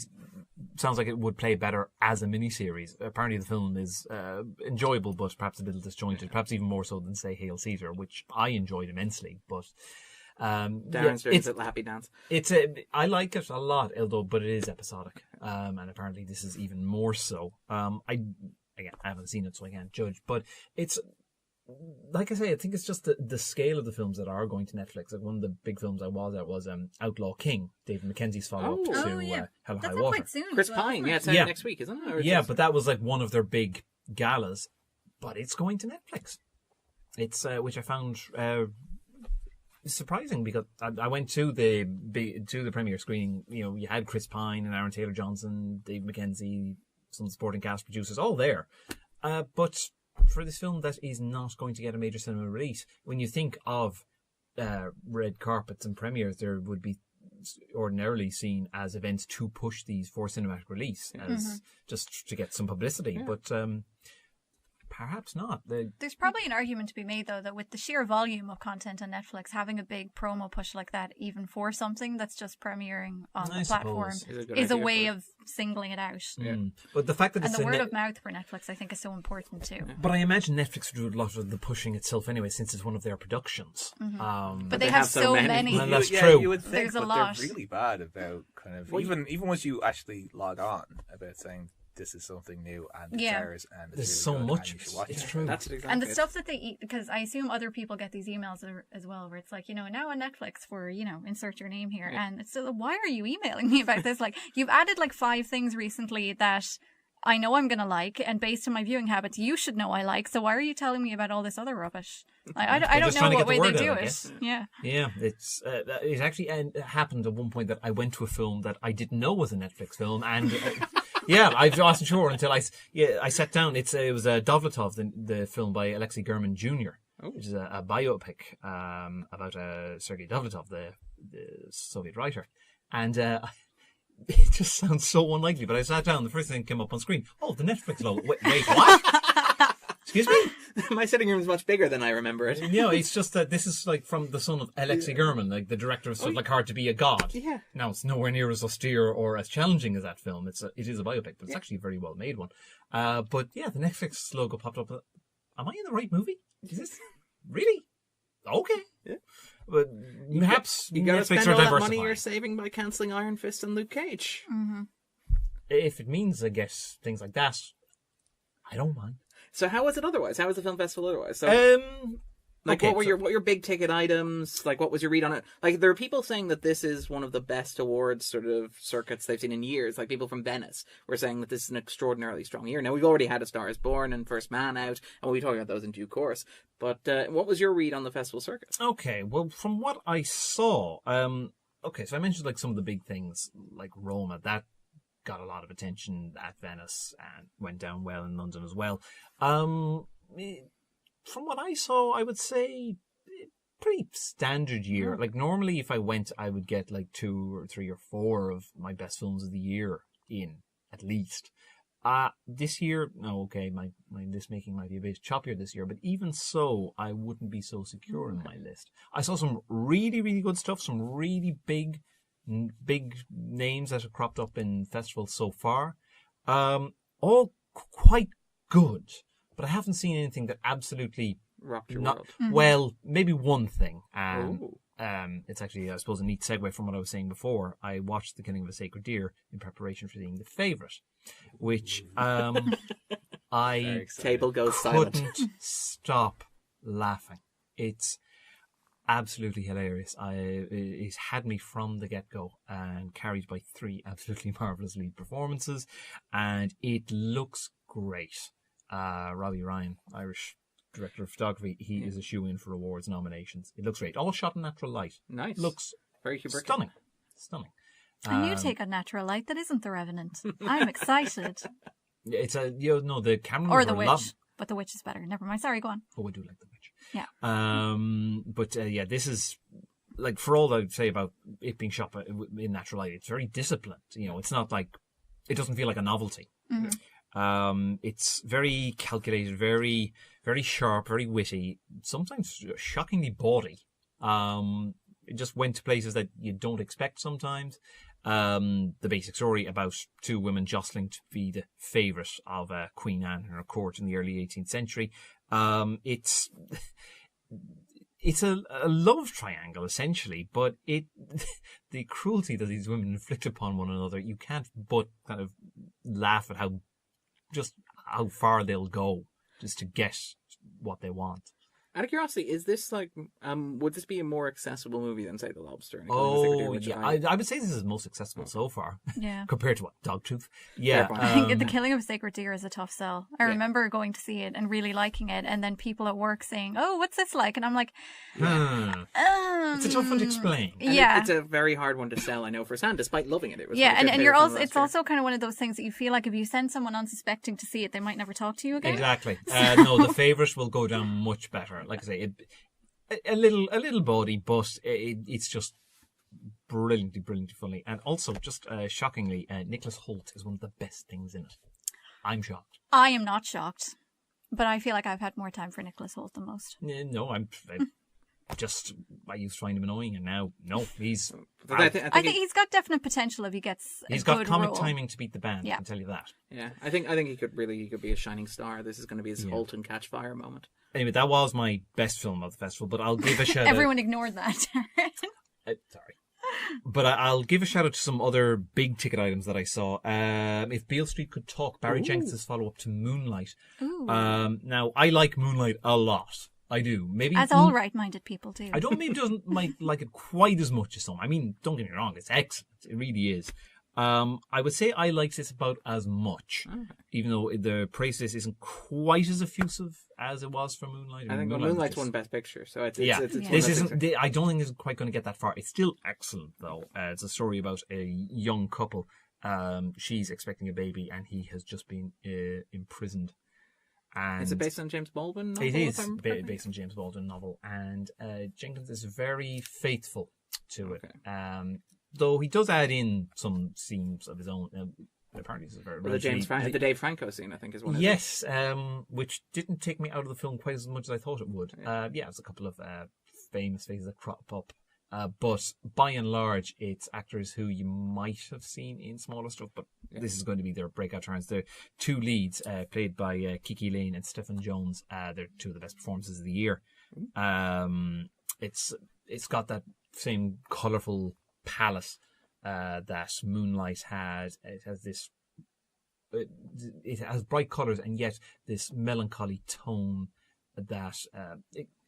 sounds like it would play better as a miniseries. Apparently the film is enjoyable, but perhaps a little disjointed, perhaps even more so than, say, Hail Caesar, which I enjoyed immensely. But Darren's doing his little happy dance. I like it a lot, but it is episodic. And apparently this is even more so. I haven't seen it, so I can't judge. But it's, like I say, I think it's just the scale of the films that are going to Netflix. Like one of the big films I was at was Outlaw King, David Mackenzie's follow-up to Hell and High That's Water. quite soon. Chris as well, Pine, isn't it? it's out next week, isn't it? Or But that was like one of their big galas. But it's going to Netflix. It's which I found surprising because I went to the premiere screening. You know, you had Chris Pine and Aaron Taylor Johnson, Dave Mackenzie, some supporting cast producers, all there. But for this film that is not going to get a major cinema release, when you think of red carpets and premieres, there would be ordinarily seen as events to push these for cinematic release, as just to get some publicity. But perhaps not. There's probably an argument to be made, though, that with the sheer volume of content on Netflix, having a big promo push like that, even for something that's just premiering on the platform, is a way of singling it out. But the fact that and the word of mouth for Netflix, I think, is so important too. But I imagine Netflix would do a lot of the pushing itself anyway, since it's one of their productions. But they have so many. And that's true. You would think, There's a but lot. they're really bad about kind of even once you actually log on about saying this is something new and it's ours and it's there's really so good much. and you should watch It's it. true. That's exactly And the stuff that they eat, because I assume other people get these emails as well, where it's like, now on Netflix for, insert your name here. And it's so, why are you emailing me about this? Like, you've added like 5 things recently that I know I'm going to like, and based on my viewing habits, you should know I like. So why are you telling me about all this other rubbish? I don't know what way they do it. Yeah. Yeah, it actually happened at one point that I went to a film that I didn't know was a Netflix film, and I wasn't sure until I sat down. It was Dovlatov, the film by Alexei German Jr., which is a biopic about Sergei Dovlatov, the Soviet writer, and it just sounds so unlikely. But I sat down. The first thing that came up on screen, the Netflix logo. Wait, what? Excuse me? My sitting room is much bigger than I remember it. It's just that this is like from the son of Alexei German, like the director of stuff like Hard to Be a God. Yeah. Now, it's nowhere near as austere or as challenging as that film. It is a biopic, but it's actually a very well made one. But the Netflix logo popped up. Am I in the right movie? Is this really? Okay. Yeah. But perhaps you got to Netflix spend are all that diversifying. money you're saving by cancelling Iron Fist and Luke Cage. If it means I get things like that, I don't mind. So how was it otherwise? How was the film festival otherwise? So, what were your big ticket items? Like, what was your read on it? Like, there are people saying that this is one of the best awards sort of circuits they've seen in years. Like, people from Venice were saying that this is an extraordinarily strong year. Now, we've already had A Star is Born and First Man out, and we'll be talking about those in due course. But what was your read on the festival circuit? Okay, well, from what I saw, so I mentioned like some of the big things, like Roma, that got a lot of attention at Venice and went down well in London as well. From what I saw, I would say pretty standard year. Like normally if I went, I would get like 2 or 3 or 4 of my best films of the year in, at least. This year, no, okay, my list making might be a bit choppier this year, but even so, I wouldn't be so secure in my list. I saw some really, really good stuff, some really big names that have cropped up in festivals so far. All quite good, but I haven't seen anything that absolutely Rocked your world. Well, maybe one thing. Ooh. It's actually, I suppose, a neat segue from what I was saying before. I watched The Killing of a Sacred Deer in preparation for seeing The Favourite, which I Table goes silent. couldn't stop laughing. It's absolutely hilarious. It had me from the get-go and carried by 3 absolutely marvellous lead performances, and it looks great. Robbie Ryan, Irish director of photography, he is a shoe-in for awards nominations. It looks great. All shot in natural light. Nice. Looks very Kubrickian. Stunning. A new take on natural light that isn't The Revenant. I'm excited. It's the camera Or The Witch. But The Witch is better. Never mind. Sorry, go on. Oh, I do like The Witch. Yeah. But this is, like, for all I'd say about it being shot in natural light, it's very disciplined. It's not like, it doesn't feel like a novelty. Mm-hmm. It's very calculated, very, very sharp, very witty, sometimes shockingly bawdy. It just went to places that you don't expect sometimes. The basic story about 2 women jostling to be the favourite of Queen Anne and her court in the early 18th century. It's a love triangle, essentially, but the cruelty that these women inflict upon one another, you can't but kind of laugh at how far they'll go just to get what they want. Out of curiosity, is this like, would this be a more accessible movie than, say, The Lobster? And I would say this is most accessible so far. Yeah. Compared to what? Dogtooth? Yeah. I think The Killing of a Sacred Deer is a tough sell. I remember going to see it and really liking it, and then people at work saying, "Oh, what's this like?" And I'm like, it's a tough one to explain. And yeah. it's a very hard one to sell, I know, for Sam, despite loving it. It was and you're also, it's also kind of one of those things that you feel like if you send someone unsuspecting to see it, they might never talk to you again. Exactly. No, The Favourite will go down much better. Like I say, a little bawdy, but it's just brilliantly funny. And also, just shockingly, Nicholas Hoult is one of the best things in it. I'm shocked. I am not shocked, but I feel like I've had more time for Nicholas Hoult than most. No, I used to find him annoying, and now, no, he's... I think he's got definite potential if he gets a He's good got comic role. timing to beat the band, I can tell you that. Yeah, I think he could be a shining star. This is going to be his Holt and Catch Fire moment. Anyway, that was my best film of the festival, but I'll give a shout out... Everyone ignored that. Sorry. But I'll give a shout out to some other big ticket items that I saw. If Beale Street Could Talk, Barry Jenkins's follow-up to Moonlight. Ooh. Now, I like Moonlight a lot. I do. Maybe as all right-minded people do. I don't maybe might like it quite as much as some. I mean, don't get me wrong, it's excellent. It really is. I would say I liked this about as much, even though the praise this isn't quite as effusive as it was for Moonlight. I think Moonlight's won Best Picture, so it's this isn't. I don't think this is quite going to get that far. It's still excellent though. It's a story about a young couple. She's expecting a baby, and he has just been imprisoned. And is it based on James Baldwin novel? It is based on James Baldwin novel, and Jenkins is very faithful to it. Though he does add in some scenes of his own. Apparently, this is very the Dave Franco scene, I think, is one. Yes, which didn't take me out of the film quite as much as I thought it would. There's a couple of famous faces that crop up. But by and large, it's actors who you might have seen in smaller stuff, but this is going to be their breakout turns. The 2 leads, played by Kiki Lane and Stephen Jones, they're 2 of the best performances of the year. It's got that same colourful palette that Moonlight had. It has this... It has bright colours and yet this melancholy tone that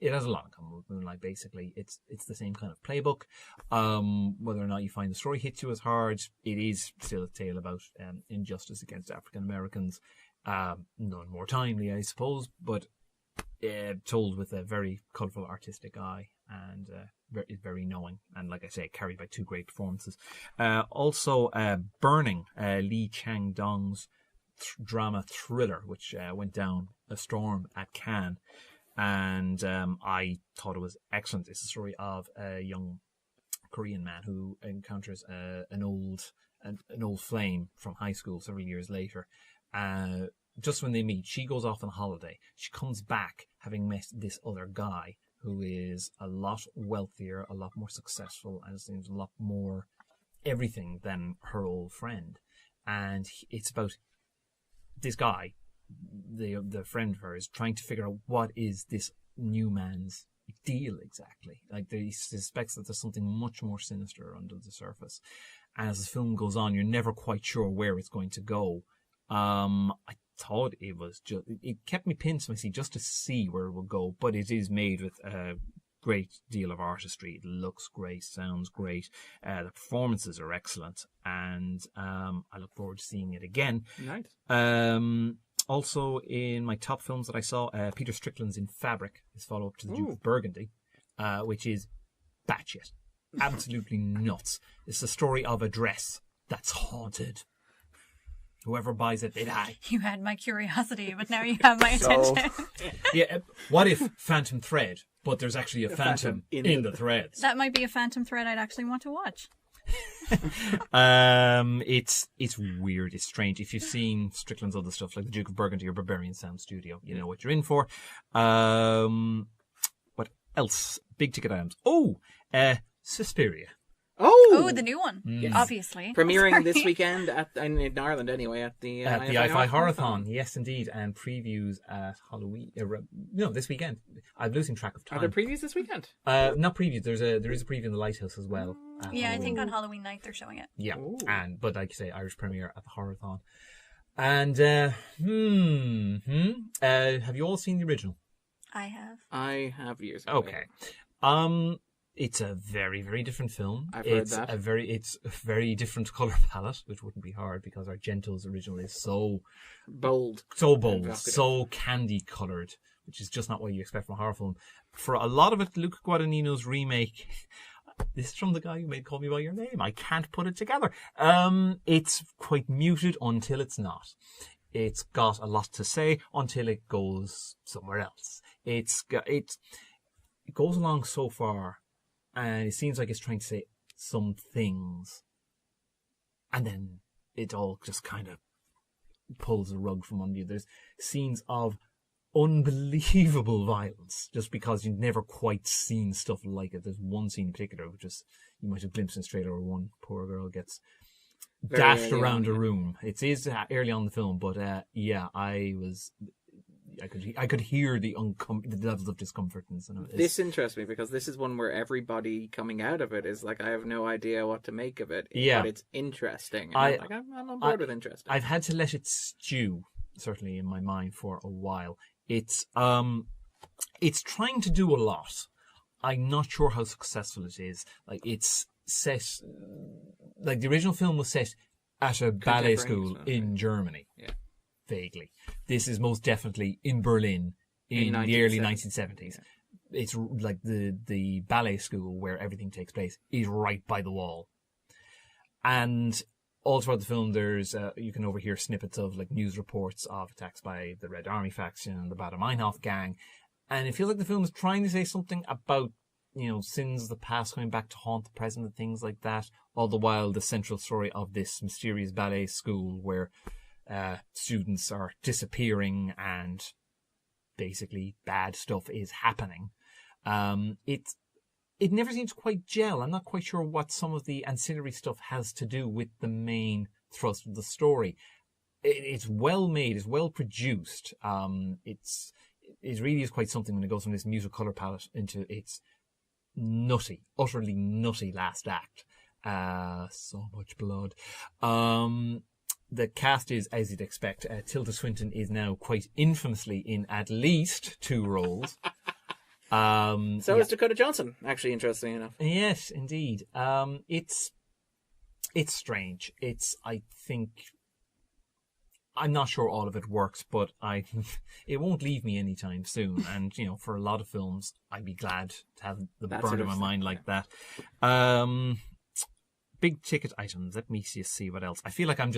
it has a lot in common with Moonlight. Basically, it's the same kind of playbook. Whether or not you find the story hits you as hard, it is still a tale about injustice against African Americans. None more timely, I suppose, but told with a very colourful artistic eye and very knowing. And like I say, carried by 2 great performances. Also, Burning, Lee Chang-dong's drama thriller, which went down a storm at Cannes, and I thought it was excellent. It's the story of a young Korean man who encounters an old flame from high school several years later, just when they meet, she goes off on holiday. She comes back having met this other guy who is a lot wealthier, a lot more successful, and seems a lot more everything than her old friend. And it's about this guy, the friend of hers, trying to figure out what is this new man's deal exactly. Like, he suspects that there's something much more sinister under the surface. And as the film goes on, you're never quite sure where it's going to go. I thought it kept me pinned to my seat just to see where it will go, but it is made with a great deal of artistry. It looks great, sounds great. The performances are excellent, and I look forward to seeing it again. Nice. Also, in my top films that I saw, Peter Strickland's In Fabric, his follow-up to The Duke of Burgundy, which is batshit. Absolutely nuts. It's the story of a dress that's haunted. Whoever buys it, they die. You had my curiosity, but now you have my attention. Yeah, what if Phantom Thread, but there's actually a phantom in the threads? That might be a phantom thread I'd actually want to watch. It's weird, it's strange. If you've seen Strickland's other stuff like The Duke of Burgundy or Barbarian Sound Studio, you know what you're in for. What else? Big ticket items. Suspiria. Oh, the new one, obviously. Premiering this weekend in Ireland anyway at the IFI Horathon. Yes, indeed, and previews at Halloween. No, this weekend. I'm losing track of time. Are there previews this weekend? Not previews. There is a preview in the Lighthouse as well. Yeah, I think on Halloween night they're showing it. Yeah, but like you say, Irish premiere at the Horathon. And have you all seen the original? I have years ago. Okay. It's a very, very different film. I've heard that. It's a very different colour palette, which wouldn't be hard because Argento's original is so bold, so candy coloured, which is just not what you expect from a horror film. For a lot of it, Luca Guadagnino's remake, this is from the guy who made Call Me By Your Name. I can't put it together. It's quite muted until it's not. It's got a lot to say until it goes somewhere else. It goes along so far. And it seems like it's trying to say some things. And then it all just kind of pulls the rug from under you. There's scenes of unbelievable violence just because you've never quite seen stuff like it. There's one scene in particular, which is, you might have glimpsed in straight where one poor girl gets dashed around a room. It is early on in the film, but I could hear the levels of discomfort. And this interests me because this is one where everybody coming out of it is like, I have no idea what to make of it. Yeah. But it's interesting. And I'm on board with interesting. I've had to let it stew, certainly in my mind, for a while. It's trying to do a lot. I'm not sure how successful it is. Like, it's set, like the original film was set at a ballet school in Germany. Yeah. Vaguely. This is most definitely in Berlin in the early 1970s. Yeah. It's like the ballet school where everything takes place is right by the wall. And all throughout the film, there's you can overhear snippets of like news reports of attacks by the Red Army faction and the Baader-Meinhof gang. And it feels like the film is trying to say something about, sins of the past coming back to haunt the present and things like that. All the while, the central story of this mysterious ballet school where students are disappearing and basically bad stuff is happening. It never seems to quite gel. I'm not quite sure what some of the ancillary stuff has to do with the main thrust of the story. It's well made, it's well produced. It really is quite something when it goes from this muted colour palette into its utterly nutty last act. So much blood. The cast is, as you'd expect, Tilda Swinton is now quite infamously in at least 2 roles. So is Dakota Johnson, actually, interesting enough. Yes, indeed. It's strange. I'm not sure all of it works, but it won't leave me anytime soon. And, for a lot of films, I'd be glad to have the burn in my mind like that. Big ticket items. Let me see what else. I feel like I'm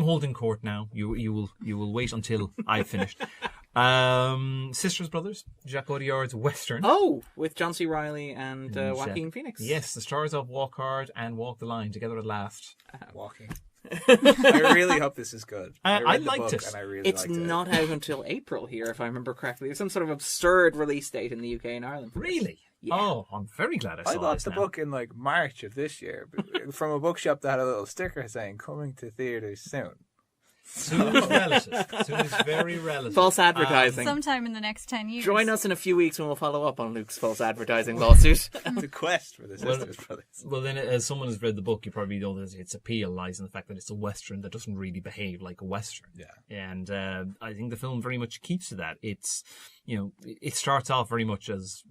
holding court now. You will wait until I've finished. Sisters Brothers, Jacques Audiard's Western. Oh, with John C. Reilly and Joaquin Phoenix. Yes, the stars of Walk Hard and Walk the Line together at last. Walking. I really hope this is good. I read the liked book it. and I really It's liked it. not out until April here, if I remember correctly. There's some sort of absurd release date in the UK and Ireland. for this. Really? Yeah. Oh, I'm very glad I I saw bought this the now. book in like March of this year from a bookshop that had a little sticker saying "Coming to theaters soon." Soon is relative. Soon is very relative. False advertising. Sometime in the next 10 years. Join us in a few weeks when we'll follow up on Luke's false advertising lawsuit. The quest for the Sisters Brothers. Well, then, as someone who's read the book, you probably know that its appeal lies in the fact that it's a Western that doesn't really behave like a Western. Yeah. And I think the film very much keeps to that. It's, it starts off very much as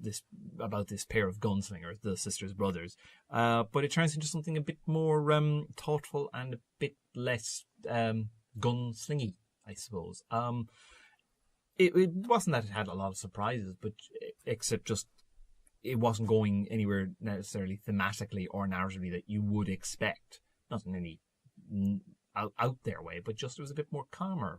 about this pair of gunslingers, the Sisters Brothers, but it turns into something a bit more thoughtful and a bit less gunslingy, I suppose. It wasn't that it had a lot of surprises, but except just it wasn't going anywhere necessarily thematically or narratively that you would expect. Not in any out there way, but just it was a bit more calmer,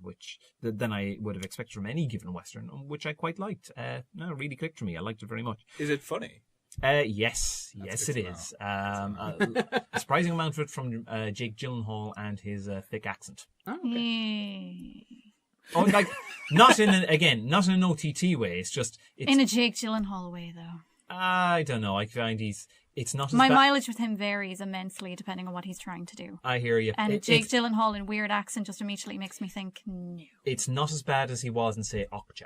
than I would have expected from any given Western, which I quite liked. It really clicked for me. I liked it very much. Is it funny? Yes, That's it good to is. A surprising amount of it from Jake Gyllenhaal and his thick accent. Oh, okay. Oh, like not in an OTT way. It's in a Jake Gyllenhaal way, though. I don't know. I find it's not as My bad. mileage with him varies immensely depending on what he's trying to do. I hear you. And Jake Gyllenhaal in weird accent just immediately makes me think, no. It's not as bad as he was in, say, Okja.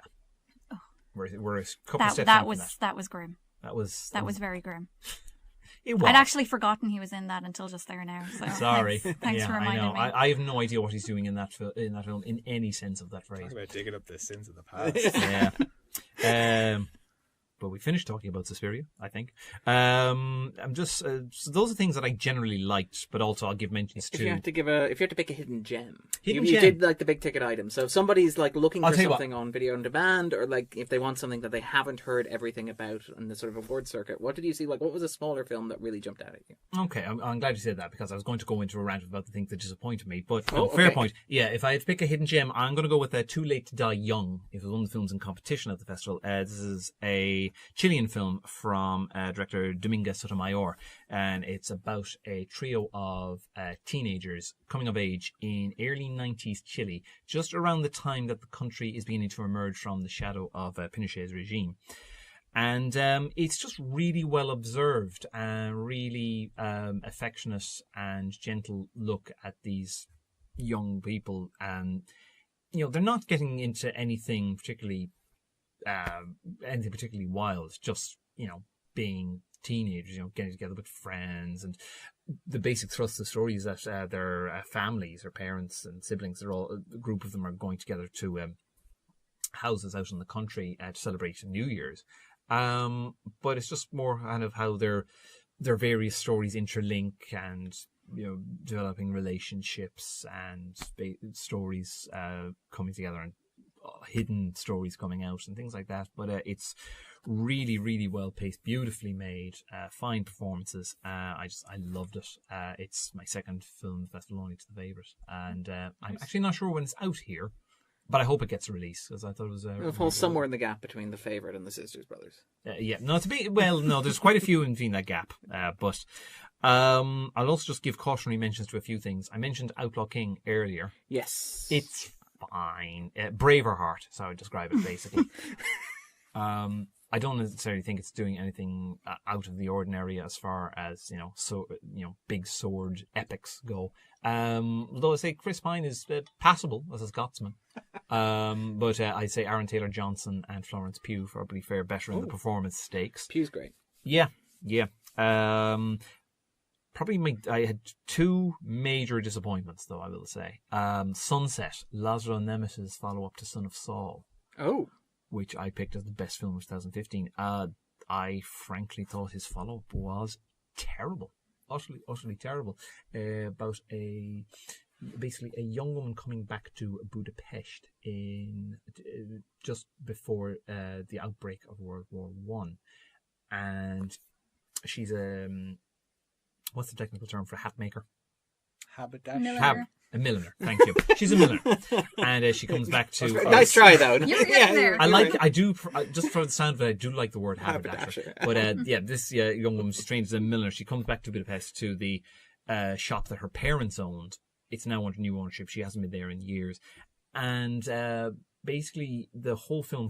Oh. We're a couple steps that down was from that. that was grim. That was very grim. It was. I'd actually forgotten he was in that until just there now. So Sorry. Thanks yeah, for reminding I know. me. I have no idea what he's doing in that film in any sense of that phrase. Talk about digging up the sins of the past. Yeah. But we finished talking about Suspiria, I think. I'm just so those are things that I generally liked, but also I'll give mentions If to. you had to pick a hidden gem, Hidden you gem. did like the big ticket item. So if somebody's like looking I'll for tell you something on video on demand, or like if they want something that they haven't heard everything about on the sort of award circuit, what did you see? Like, what was a smaller film that really jumped out at you? Okay, I'm glad you said that because I was going to go into a rant about the things that disappointed me. But Oh, fair okay. point. Yeah, if I had to pick a hidden gem, I'm going to go with Too Late to Die Young. It was one of the films in competition at the festival. This is a Chilean film from director Dominga Sotomayor, and it's about a trio of teenagers coming of age in early 90s Chile, just around the time that the country is beginning to emerge from the shadow of Pinochet's regime. And it's just really well observed and really affectionate and gentle look at these young people. And, they're not getting into anything particularly wild, just, being teenagers, getting together with friends. And the basic thrust of the story is that their families, their parents and siblings, a group of them are going together to houses out in the country to celebrate New Year's. But it's just more kind of how their various stories interlink and, developing relationships and stories coming together and hidden stories coming out and things like that. But it's really, really well paced, beautifully made, fine performances. I loved it. It's my second film festival, only to the favourite, and I'm actually not sure when it's out here, but I hope it gets a release because I thought it was It'll fall somewhere in the gap between The Favourite and The Sisters Brothers. There's quite a few in between that gap, but I'll also just give cautionary mentions to a few things. I mentioned Outlaw King earlier. Yes, It's fine. Braverheart, so I would describe it basically. I don't necessarily think it's doing anything out of the ordinary as far as big sword epics go. Although I say Chris Pine is passable as a Scotsman, but I say Aaron Taylor Johnson and Florence Pugh probably fare better in the performance stakes. Pugh's great. Yeah. Probably I had two major disappointments, though, I will say. Sunset, Laszlo Nemes's follow-up to Son of Saul. Oh. Which I picked as the best film of 2015. I frankly thought his follow-up was terrible. Utterly terrible. About basically a young woman coming back to Budapest in just before the outbreak of World War One, and she's what's the technical term for a hat maker? Haberdasher. A milliner, thank you. She's a milliner, and she comes back to. Nice try, though. You're getting there. I do just for the sound of it. I do like the word haberdasher. But this young woman, she's trained as a milliner. She comes back to Budapest to the shop that her parents owned, it's now under new ownership. She hasn't been there in years. And basically, the whole film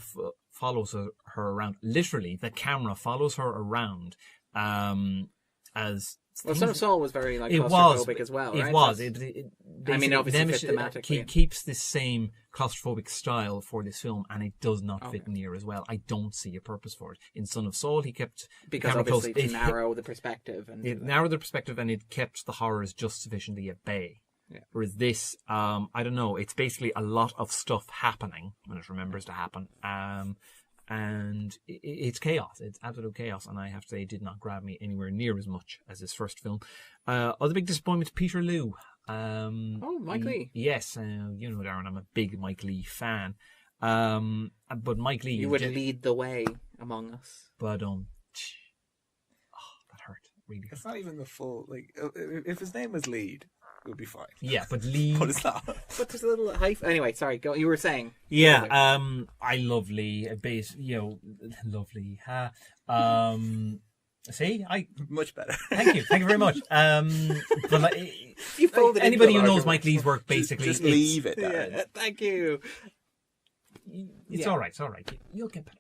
follows her around. Literally, the camera follows her around as... Well, Son of Saul was very it claustrophobic as well, right? It was. I mean, obviously fit thematically. Keeps this same claustrophobic style for this film, and it does not fit in here as well. I don't see a purpose for it. In Son of Saul, he kept because the camera obviously close. to narrow the perspective, and it narrowed the perspective, and it kept the horrors just sufficiently at bay. Yeah. Whereas this, I don't know. It's basically a lot of stuff happening when it remembers to happen. And it's chaos. It's absolute chaos, and I have to say, it did not grab me anywhere near as much as his first film. Other big disappointment, Peter Liu. Mike Lee. Yes, you know, Darren, I'm a big Mike Lee fan. But Mike Lee... You would lead the way among us. But, that hurt. Really. It's not even the full... Like, if his name was Lead, it would be fine. Yeah, but Lee... But it's not. But there's a little hyphe... Anyway, sorry, go. You were saying... Yeah, I love Lee. Lovely. See, much better. Thank you very much. But You folded anybody into who a knows larger Mike Lee's work, basically, just leave it. Yeah, thank you. It's all right. It's all right. You'll get better.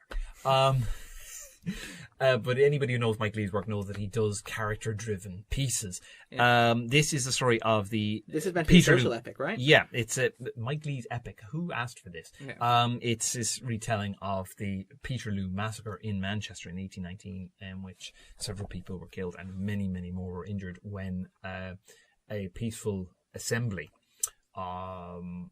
But anybody who knows Mike Lee's work knows that he does character-driven pieces. Yeah. This is the story of the... This is meant to be a Peter social epic, right? Yeah, it's Mike Lee's epic. Who asked for this? Yeah. It's this retelling of the Peterloo massacre in Manchester in 1819, in which several people were killed and many, many more were injured when a peaceful assembly,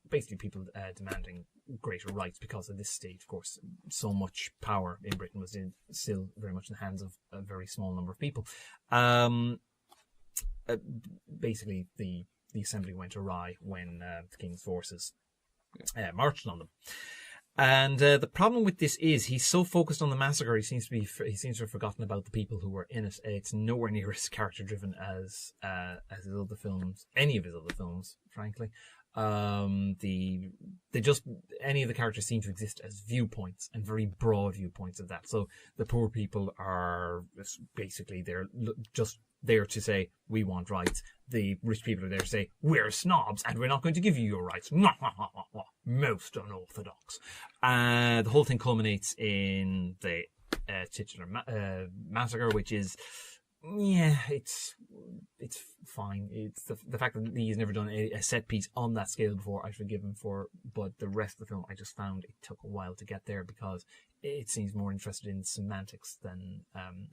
basically people demanding greater rights, because at this stage, of course, so much power in Britain was still very much in the hands of a very small number of people. Basically, the assembly went awry when the King's forces marched on them. And the problem with this is he's so focused on the massacre, he seems to have forgotten about the people who were in it. It's nowhere near as character driven as his other films, any of his other films, frankly. Any of the characters seem to exist as viewpoints, and very broad viewpoints of that. So the poor people are basically they're just there to say, we want rights. The rich people are there to say, we're snobs and we're not going to give you your rights. Most unorthodox. The whole thing culminates in the titular massacre, which is, it's fine. It's the fact that he's never done a set piece on that scale before, I forgive him for, but the rest of the film, I just found it took a while to get there, because it seems more interested in semantics than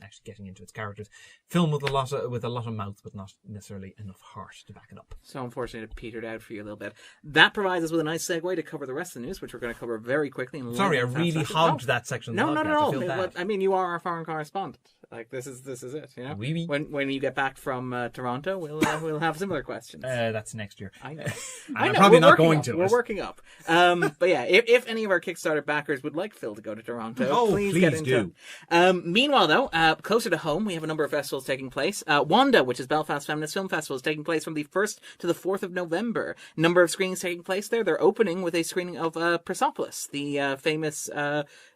actually getting into its characters. Film with a lot of mouth, but not necessarily enough heart to back it up. So unfortunately, it petered out for you a little bit. That provides us with a nice segue to cover the rest of the news, which we're going to cover very quickly. Sorry, I really hogged that section. No, not at all. I feel bad. I mean, you are our foreign correspondent. Like this is it. You know, oui. When you get back from Toronto, we'll have similar questions. That's next year. I know. I'm probably not going to. We're working up. But yeah, if any of our Kickstarter backers would like Phil to go to Toronto, please get in touch. Meanwhile, though, closer to home, we have a number of festivals taking place. WANDA, which is Belfast Feminist Film Festival, is taking place from the 1st to the 4th of November. Number of screenings taking place there. They're opening with a screening of Persepolis, the famous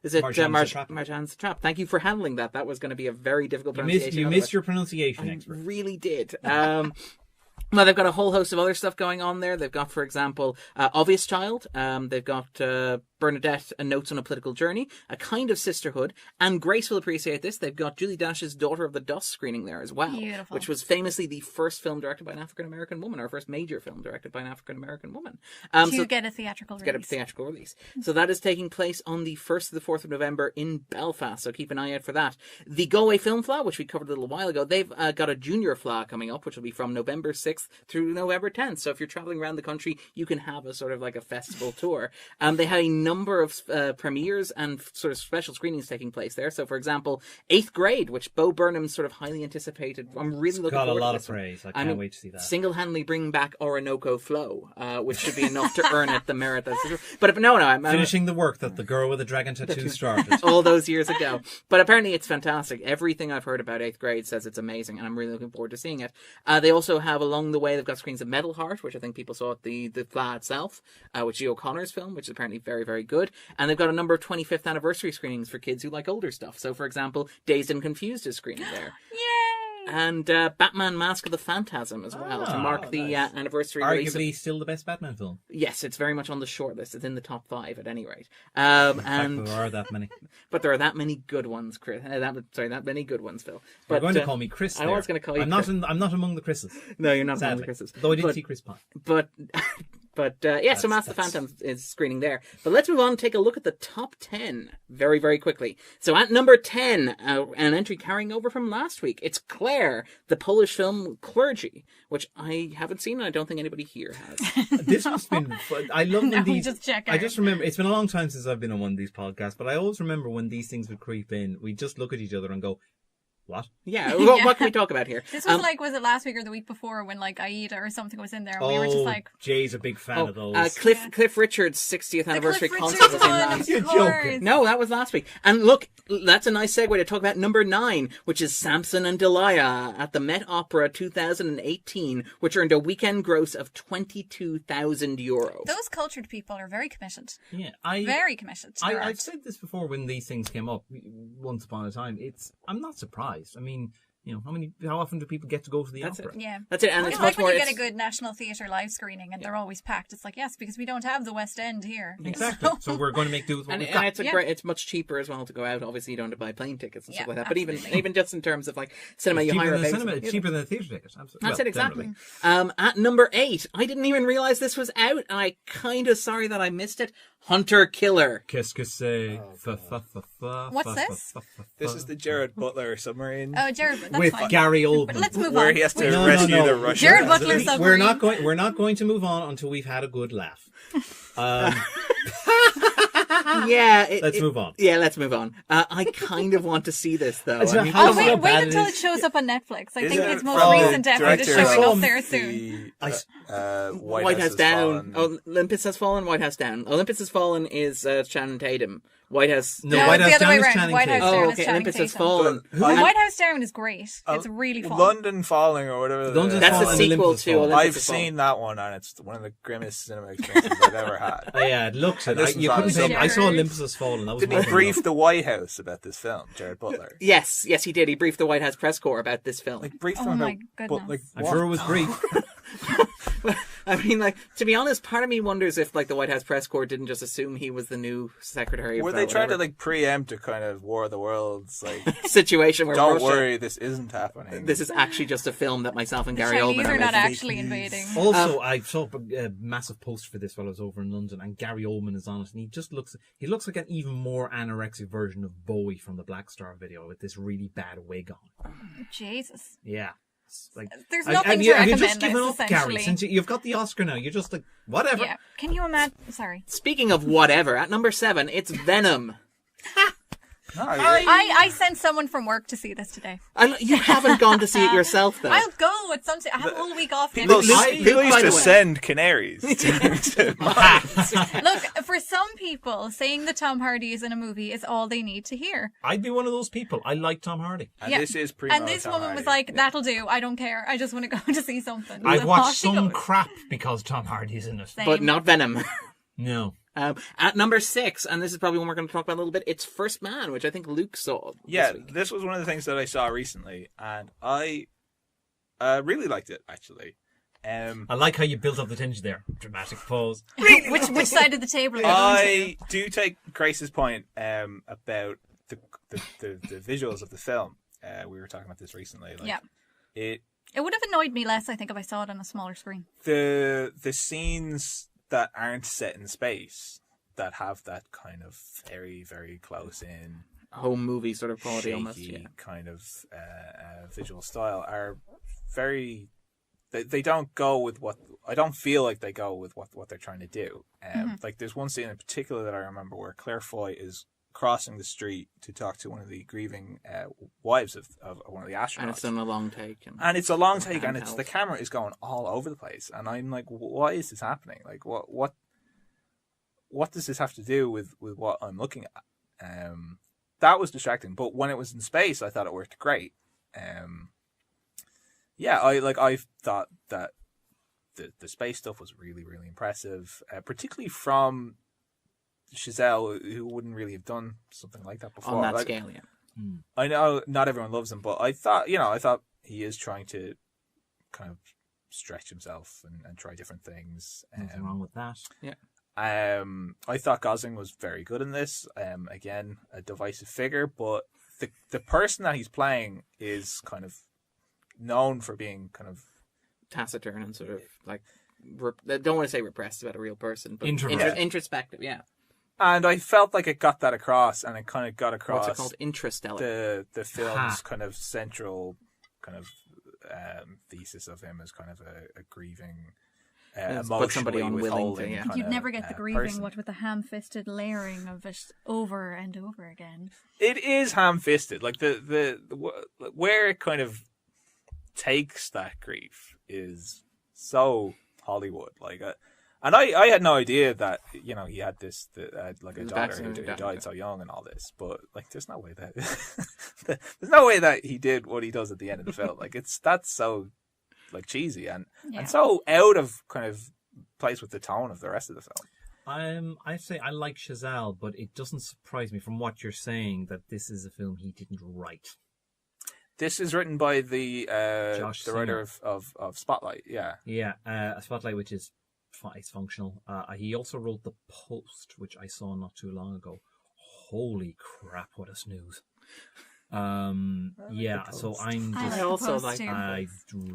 Marjan's Trap. Thank you for handling that. That was going to be a very difficult pronunciation. You missed your pronunciation expert. Really did. Well, they've got a whole host of other stuff going on there. They've got, for example, Obvious Child. They've got Bernadette and Notes on a Political Journey, A Kind of Sisterhood, and Grace will appreciate this. They've got Julie Dash's Daughter of the Dust screening there as well. Beautiful. Which was famously the first film directed by an African-American woman, or first major film directed by an African-American woman. Get a theatrical release. So that is taking place on the 1st to the 4th of November in Belfast, so keep an eye out for that. The Galway Film Fleadh, which we covered a little while ago, they've got a junior Fleadh coming up, which will be from November 6th through November 10th. So if you're traveling around the country, you can have a sort of like a festival tour. They had a number of premieres and sort of special screenings taking place there. So, for example, 8th Grade, which Bo Burnham's sort of highly anticipated. I'm really looking forward to this. Got a lot of praise. I can't wait to see that. Single-handedly bringing back Orinoco Flow, which should be enough to earn it the merit that's... But no, I'm finishing the work that the girl with the dragon tattoo started all those years ago. But apparently it's fantastic. Everything I've heard about 8th Grade says it's amazing, and I'm really looking forward to seeing it. They also have, along the way, they've got screens of Metal Heart, which I think people saw at the Fleadh itself, which is O'Connor's film, which is apparently very, very good. And they've got a number of 25th anniversary screenings for kids who like older stuff. So, for example, Dazed and Confused is screening there. Yay! And Batman Mask of the Phantasm as well, to mark the nice. anniversary release. Arguably still the best Batman film. Yes, it's very much on the short list. It's in the top 5 at any rate. And there are that many. But there are that many good ones, Chris. That many good ones, Phil. But, You're going to call me Chris. I was going to call you. I'm not among the Chris's. No, you're not among Sadly. the Chris's. Though I did see Chris Pine. But so Mask of the Phantom is screening there. But let's move on and take a look at the top 10 very, very quickly. So at number 10, an entry carrying over from last week, it's Claire, the Polish film Clergy, which I haven't seen and I don't think anybody here has. This must have been fun. I love when these. just check I out. just remember, it's been a long time since I've been on one of these podcasts, but I always remember when these things would creep in, we just look at each other and go, what? Yeah, what can we talk about here? This was was it last week or the week before when Aida or something was in there and we were just like... Jay's a big fan of those. Cliff Richard's 60th anniversary Cliff concert was in Richard last. You're one, of joking. course. No, that was last week. And look, that's a nice segue to talk about number 9, which is Samson and Delilah at the Met Opera 2018, which earned a weekend gross of €22,000. Those cultured people are very committed. Yeah, Very committed. to their I've art. said this before when these things came up once upon a time. I'm not surprised. I mean, how often do people get to go to the opera? Yeah. That's it, and I it's like much when more. you get a good National Theatre live screening and they're always packed. It's like, yes, because we don't have the West End here. Exactly. So we're going to make do with what And we've got. it's it's much cheaper as well to go out. Obviously, you don't have to buy plane tickets and stuff Yeah, like that. But absolutely. even just in terms of cinema, It's you cheaper hire than a the base. cinema. It's cheaper than a theatre ticket. Absolutely. That's it, exactly. Generally. At number 8, I didn't even realize this was out, and I kind of sorry that I missed it. Hunter Killer. Qu'est-ce que c'est? What's this? This is the Jared Butler submarine Oh, Jared, that's With fine. Gary But Oldman. let's move where on. he has to No, rescue no. the Russian. Jared Butler We're submarine. not going to move on until we've had a good laugh. Yeah. Let's move on. Yeah, let's move on. I kind of want to see this, though. It's I not mean, how Oh, come on. bad wait it until is. it shows up on Netflix. I think Isn't its it most from recent effort is director showing of up there soon. White House Down. Fallen. Olympus Has Fallen, White House Down. Olympus Has Fallen is Channing Tatum. White House No, No, White it's House the other way Down is around. Channing White House Tatum. Down Oh, is okay. Channing Olympus Has Tatum. Fallen. And White House Down is great. It's really fun. London Falling or whatever. London That's Fallen a and sequel Olympus to Fallen. Olympus I've Has Fallen. seen that one and it's one of the grimmest cinema experiences I've ever had. Oh, yeah, it looks. And this You was on couldn't say. Jared. I saw Olympus Has Fallen. That was Didn't more he than brief enough. the White House about this film, Jared Butler? Yes, he did. He briefed the White House press corps about this film. Like briefed Oh them my about, goodness. but like I'm what? sure it was brief. I mean, to be honest, part of me wonders if, the White House press corps didn't just assume he was the new secretary of Were they trying to whatever preempt a kind of War of the Worlds? Like, situation where don't Russia, worry, this isn't happening. this is actually just a film that myself and The Gary Chinese Oldman are are not making. actually invading. Also, I saw a massive poster for this while I was over in London, and Gary Oldman is on it, and he just looks like an even more anorexic version of Bowie from the Black Star video with this really bad wig on. Jesus. Yeah. It's like, There's have nothing you, to have you recommend just given this, up, Gary? essentially. Since you've got the Oscar now, you're just like, whatever. Yeah. Can you imagine? Sorry. Speaking of whatever, at number 7, it's Venom. No, I sent someone from work to see this today. You haven't gone to see it yourself, though. I'll go at some. I have a whole week off people, next Luke- week. people Luke, by used to the way- send canaries. Look, for some people, saying that Tom Hardy is in a movie is all they need to hear. I'd be one of those people. I like Tom Hardy. And Yeah. this is primo And this Tom woman Hardy. was like, "That'll do. I don't care. I just want to go to see something." I've So watched off she some goes. crap because Tom Hardy's in it. Same. but not Venom. No. At number 6, and this is probably one we're going to talk about a little bit, it's First Man, which I think Luke saw. Yeah, this week. this was one of the things that I saw recently, and I really liked it, actually. I like how you built up the tension there. Dramatic pause. Which side of the table are you going I do take Grace's point about the visuals of the film. We were talking about this recently. to? Yeah. It It would have annoyed me less, I think, if I saw it on a smaller screen. the scenes that aren't set in space that have that kind of very, very close in Home movie sort of quality shaky almost, yeah. kind of visual style are very. They don't go with what I don't feel like they go with what they're trying to do. Like there's one scene in particular that I remember where Claire Foy is crossing the street to talk to one of the grieving wives of one of the astronauts. And it's done a long take. And it's a long take, and handheld. the camera is going all over the place, and I'm like, why is this happening? Like, what does this have to do with what I'm looking at? That was distracting, but when it was in space, I thought it worked great. Yeah, I thought that the space stuff was really, really impressive, particularly from Chazelle, who wouldn't really have done something like that before. On that Like, scale, yeah. I know not everyone loves him, but I thought he is trying to kind of stretch himself and try different things. Nothing wrong with that. Yeah. I thought Gosling was very good in this. Again, a divisive figure, but the person that he's playing is kind of known for being kind of taciturn and sort of like I don't want to say repressed about a real person, but introspective. Yeah. And I felt like it got that across, and it kind of got across. What's it called? Intrastellar. The film's kind of central kind of thesis of him as kind of a grieving, emotionally withholding. You'd never get the grieving, what with the ham-fisted layering of it over and over again. It is ham-fisted. Like the where it kind of takes that grief is so Hollywood. Like, and I had no idea that he had this like a daughter who died so young and all this. But like, there's no way that he did what he does at the end of the film. Like, that's so like cheesy and so out of kind of place with the tone of the rest of the film. I say I like Chazelle, but it doesn't surprise me from what you're saying that this is a film he didn't write. This is written by the writer of Spotlight. Yeah, Spotlight, which is it's functional. He also wrote The Post, which I saw not too long ago. Holy crap! What a snooze. So I'm just. I also like.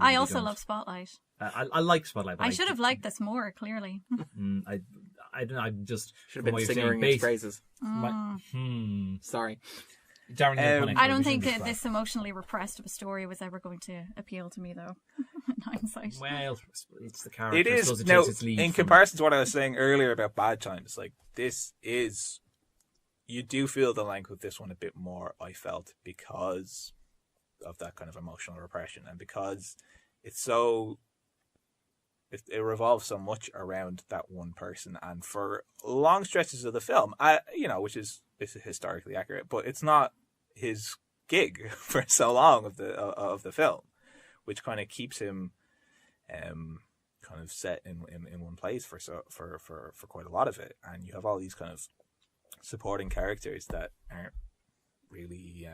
I also love Spotlight. I like Spotlight. But I should have liked this more. Clearly. I just should have been singing its praises. Sorry. Darren, I don't think that this emotionally repressed of a story was ever going to appeal to me, though. In hindsight. Well, it's the character. It is now in comparison to what I was saying earlier about Bad Times. Like, this is, you do feel the length with this one a bit more. I felt because of that kind of emotional repression, and because it's so. It revolves so much around that one person, and for long stretches of the film, which is historically accurate, but it's not his gig for so long of the film, which kind of keeps him kind of set in one place for quite a lot of it. And you have all these kind of supporting characters that aren't really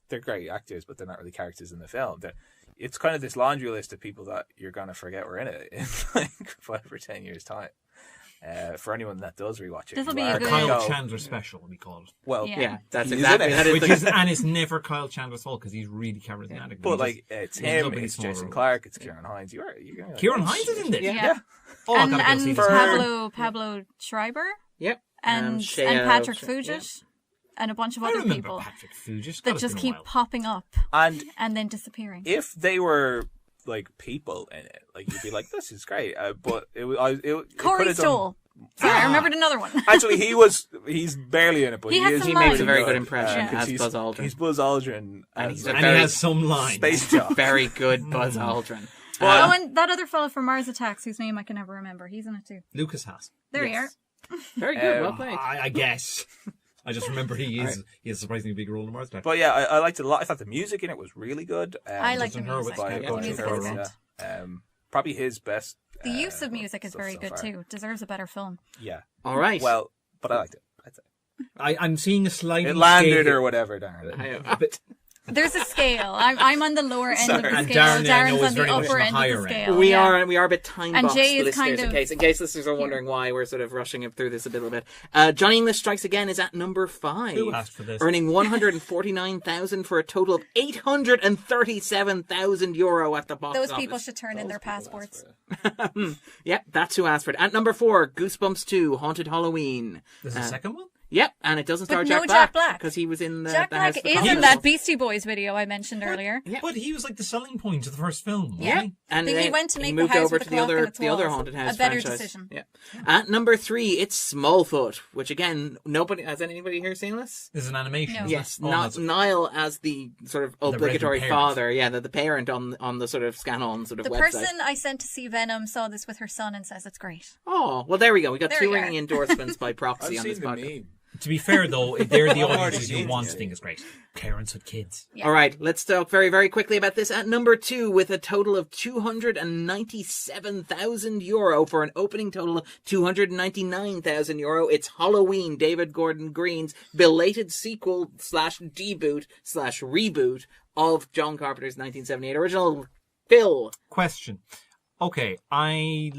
they're great actors, but they're not really characters in the film. It's kind of this laundry list of people that you're gonna forget were in it in like 5 or 10 years time. For anyone that does rewatch it, this will be a good Kyle Chandler special, we call it. Well, that's exactly it. And it's never Kyle Chandler's fault because he's really charismatic. But like, it's him, it's Jason Clarke, it's Kieran Hines. Kieran Hines is in this. Yeah. Oh, and Pablo Schreiber. Yep. And Patrick Fugit. And a bunch of other people Patrick Fugit. that just keep popping up and then disappearing. If they were like people in it, like, you'd be like, "This is great," but Corey Stoll. Sorry, I remembered another one. Actually, he's barely in it, but he makes a very good impression as Buzz Aldrin. He's Buzz Aldrin, and he has some lines. Space job. Very good Buzz Aldrin. And that other fellow from Mars Attacks, whose name I can never remember, he's in it too. Lucas Haas. There you are. Very good. Well played. I guess. I just remember he has a surprisingly big role in Mars Attacks. But yeah, I liked it a lot. I thought the music in it was really good. I liked the music. Probably his best. The use of music is very good too. Deserves a better film. Yeah. All right. Well, but I liked it. I'd say. I'm seeing a slightly. It landed or whatever, Darren. There's a scale. I'm on the lower end of the And scale. Darren's on the upper end of the scale. We are a bit time boxed, Jay is listeners, in case listeners are wondering why we're sort of rushing through this a little bit. Johnny English Strikes Again is at number 5. Who asked for this? Earning 149,000 for a total of 837,000 euro at the box office. Those people should turn in their passports. Yeah, that's who asked for it. At number 4, Goosebumps 2, Haunted Halloween. There's a second one? Yep, and it doesn't star Jack Black because he was in Jack Black is in that Beastie Boys video I mentioned earlier. Yeah. But he was like the selling point of the first film. Yeah, and he went to make the moved house over with to the other haunted house. A better franchise. decision. Yeah. At number 3, it's Smallfoot, which again, has anybody here seen this? This is an animation. No. Yes, Niall as the sort of obligatory father. Yeah, the parent on the sort of Scannain sort of website. The person I sent to see Venom saw this with her son and says it's great. Oh, well, there we go. We got 2 ringing endorsements by proxy on this podcast. To be fair, though, they're the Already audiences you seen want it. to think is great. Parents with kids. Yeah. All right, let's talk very, very quickly about this. At number 2, with a total of €297,000 for an opening total of €299,000, it's Halloween, David Gordon Green's belated sequel / debut / reboot of John Carpenter's 1978 original. Phil. Question. Okay, I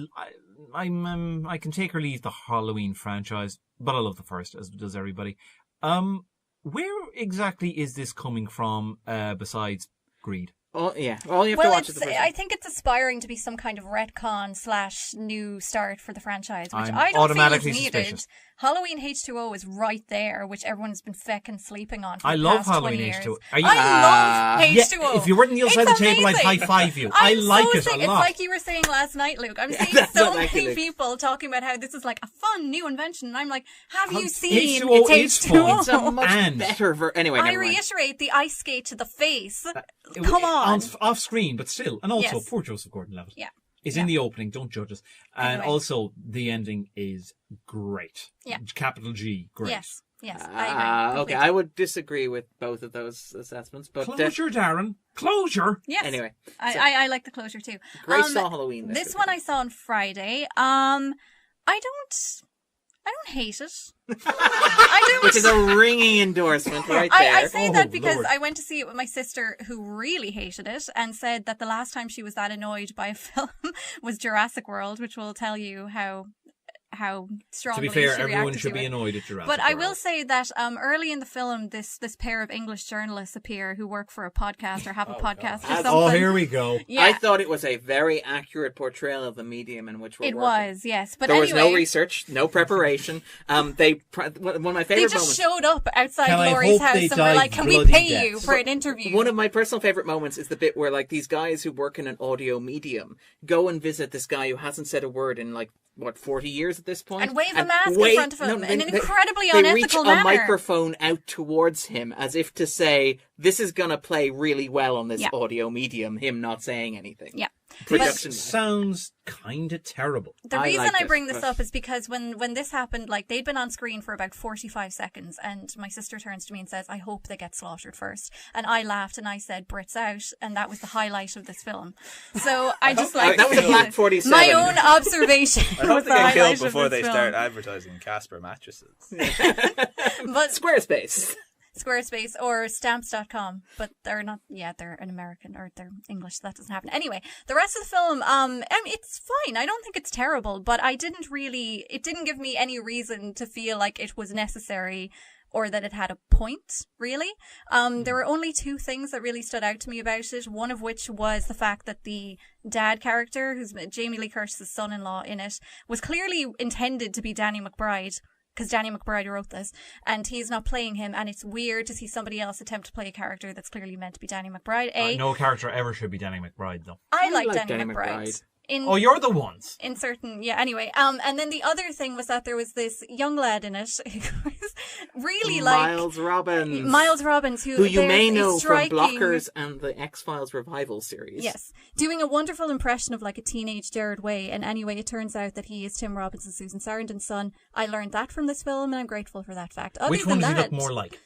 can take or leave the Halloween franchise, but I love the first, as does everybody. Where exactly is this coming from, besides greed? Oh, yeah. All you have to watch is the first I one. think it's aspiring to be some kind of retcon / new start for the franchise, which I'm I don't automatically feel is needed. suspicious. Halloween H2O is right there, which everyone's been fecking sleeping on for I the love past Halloween 20 years. H2O. Are you- I love Yeah, H2O. if you weren't on the other side of the table, I'd amazing. high-five you. I like it a It's lot. like you were saying last night, Luke. I'm seeing that's so what I many think. people talking about how this is like a fun new invention, and I'm like, have you seen H2O it's is fun. H2O? It's a much And- better Anyway, I never mind. reiterate the ice skate to the face. Come on. Off screen, but still. And also, Yes. poor Joseph Gordon-Levitt. Yeah. Is in the opening, don't judge us. And Anyway. also, the ending is great. Yeah. Capital G, great. Yes, I agree. Okay, completely. I would disagree with both of those assessments, but Closure, Darren. Closure. Yes. anyway, I like the closure too. Grace saw Halloween. This one I saw on Friday. I don't hate it. I don't. which is a ringing endorsement right there. I say that Oh, because Lord. I went to see it with my sister, who really hated it, and said that the last time she was that annoyed by a film was Jurassic World, which will tell you how To strongly be fair, she everyone reacted should to be it. annoyed at Jurassic But I World. will say that early in the film, this pair of English journalists appear who work for a podcast or have a podcast or something. Oh, here we go. Yeah, I thought it was a very accurate portrayal of the medium in which we're it working. was, yes. But There anyway, was no research, no preparation. One of my they favorite just moments. showed up outside Can I Laurie's hope they house and were died like, "Can we bloody pay deaths?" you for an interview?" One of my personal favorite moments is the bit where like these guys who work in an audio medium go and visit this guy who hasn't said a word in like 40 years at this point, And wave a mask in front of him in an incredibly they unethical reach manner. a microphone out towards him as if to say, "This is gonna play really well on this Yeah. audio medium." Him not saying anything. Yeah. Production. This sounds kind of terrible. The I reason liked I it, bring this but- up is because when this happened, like, they'd been on screen for about 45 seconds, and my sister turns to me and says, "I hope they get slaughtered first." And I laughed and I said, "Brits out," and that was the highlight of this film. So I just like that was a to black use 47. my own observation. I hope was they the get highlight killed of before this they film. start advertising Casper mattresses. But Squarespace. Squarespace or stamps.com, but they're not, they're an American, or they're English, so that doesn't happen. Anyway, the rest of the film, I mean, it's fine. I don't think it's terrible, but it didn't give me any reason to feel like it was necessary or that it had a point, really. There were only two things that really stood out to me about it, one of which was the fact that the dad character, who's Jamie Lee Curtis's son-in-law in it, was clearly intended to be Danny McBride, because Danny McBride wrote this, and he's not playing him, and it's weird to see somebody else attempt to play a character that's clearly meant to be Danny McBride. No character ever should be Danny McBride, though. I like like Danny Danny McBride. McBride. Oh, you're the ones. In certain, anyway. And then the other thing was that there was this young lad in it who was really Miles Robbins. Miles Robbins, who you there's may a know striking- from Blockers and the X-Files revival series. Yes, doing a wonderful impression of like a teenage Jared Way. And anyway, it turns out that he is Tim Robbins and Susan Sarandon's son. I learned that from this film, and I'm grateful for that fact. Other Which than one does he that, look more like?